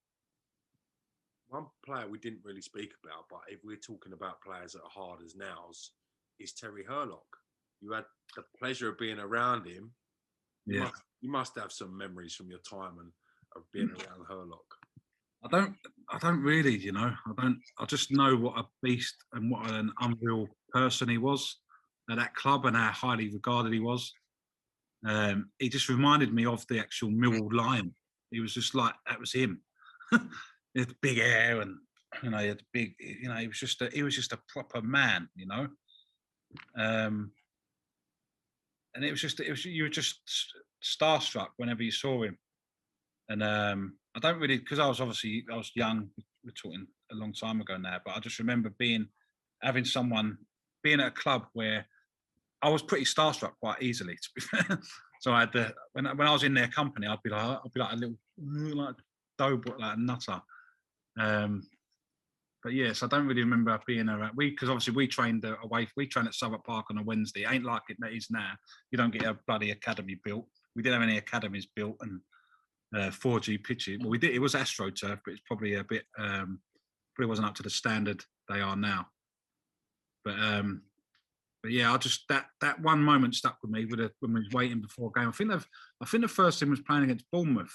One player we didn't really speak about, but if we're talking about players that are hard as nails, is Terry Hurlock. You had the pleasure of being around him. Yeah. You must have some memories from your time and of being around Hurlock. I don't really, you know. I just know what a beast and what an unreal person he was at that club, and how highly regarded he was. He just reminded me of the actual Millwall Lion. He was just like, that was him. He had big hair, and, you know, he had big, you know, he was just a proper man, you know. And you were just starstruck whenever you saw him. And I don't really, because I was young. We're talking a long time ago now, but I just remember being at a club where I was pretty starstruck quite easily, to be fair. So I had when I was in their company, I'd be like a little, like, dope, like a nutter. But yes, I don't really remember being around. Because obviously we trained at Southwark Park on a Wednesday. It ain't like it is now. You don't get a bloody academy built. We didn't have any academies built, and 4G pitches. Well, we did. It was AstroTurf, but it's probably a bit. Probably wasn't up to the standard they are now. But yeah, I just that one moment stuck with me when we was waiting before a game. I think the first team was playing against Bournemouth.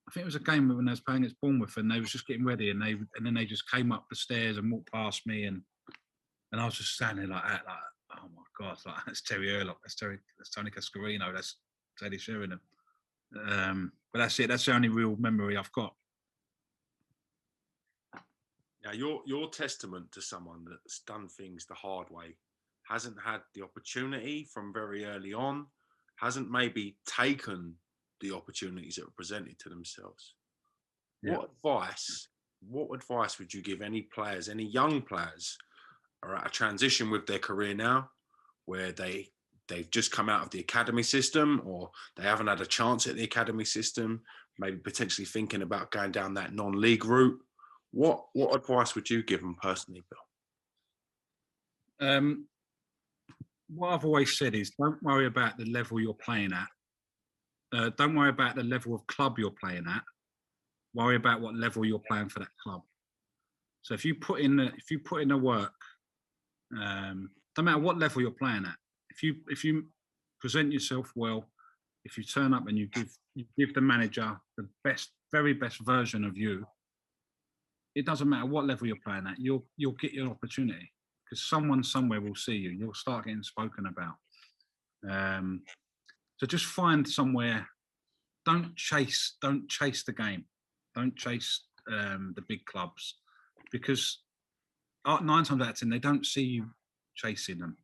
I think it was a game when they was playing against Bournemouth, and they was just getting ready, and then they just came up the stairs and walked past me, and I was just standing like that, like, oh my god, like that's Terry Earlock, that's Tony Cascarino, that's Teddy Sheringham. But that's it. That's the only real memory I've got. Now, you're testament to someone that's done things the hard way, hasn't had the opportunity from very early on, hasn't maybe taken the opportunities that were presented to themselves. Yeah. What advice would you give any players, any young players, are at a transition with their career now, where they've just come out of the academy system, or they haven't had a chance at the academy system, maybe potentially thinking about going down that non-league route? What advice would you give them personally, Bill? What I've always said is, don't worry about the level you're playing at. Don't worry about the level of club you're playing at. Worry about what level you're playing for that club. So if you put in the work, no matter what level you're playing at, if you present yourself well, if you turn up and you give the manager the very best version of you, it doesn't matter what level you're playing at, you'll get your opportunity, because someone somewhere will see you. You'll start getting spoken about. So just find somewhere. Don't chase the game. Don't chase the big clubs, because 9 times out of 10 they don't see you chasing them.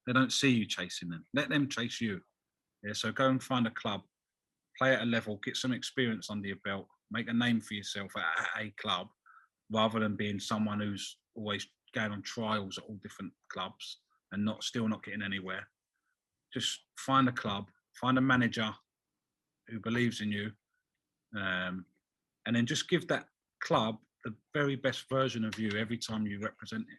They don't see you chasing them. Let them chase you. Yeah. So go and find a club, play at a level, get some experience under your belt, make a name for yourself at a club, rather than being someone who's always going on trials at all different clubs and still not getting anywhere. Just find a club, find a manager who believes in you, and then just give that club the very best version of you every time you represent it,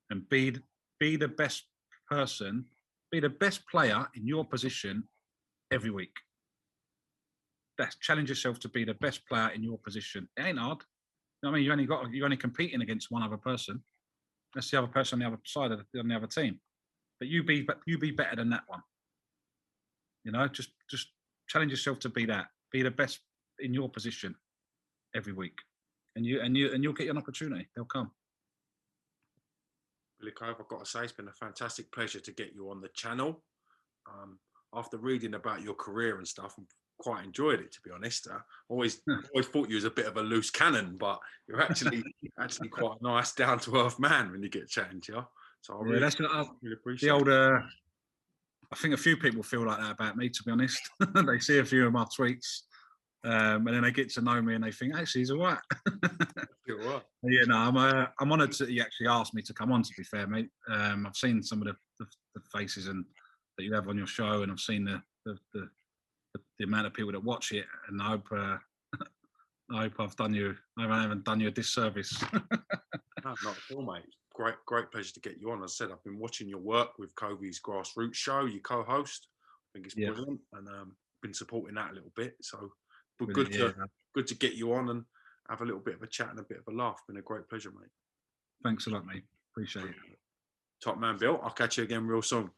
and be the best person, be the best player in your position every week. That's challenge yourself to be the best player in your position. It ain't hard. You know what I mean, you're only competing against one other person. That's the other person on the other side on the other team. But you be better than that one. You know, just challenge yourself to be that. Be the best in your position every week, and you'll get an opportunity. They'll come. Billy Cove, I've got to say, it's been a fantastic pleasure to get you on the channel. After reading about your career and stuff, I've quite enjoyed it, to be honest. Always thought you was a bit of a loose cannon, but you're actually quite a nice, down to earth man when you get chatting to you. So I really appreciate the old. I think a few people feel like that about me, to be honest. They see a few of my tweets, and then they get to know me and they think, actually, he's all right. Yeah, no, I'm honoured that you actually asked me to come on, to be fair, mate. I've seen some of the faces that you have on your show, and I've seen the amount of people that watch it, and I hope I haven't done you a disservice. No, not at all, mate. Great pleasure to get you on. As I said, I've been watching your work with Coveys Grassroots Show, you co-host. I think it's brilliant, and been supporting that a little bit. So good to get you on and have a little bit of a chat and a bit of a laugh. Been a great pleasure, mate. Thanks a lot, mate. Appreciate it. Top man, Bill. I'll catch you again real soon.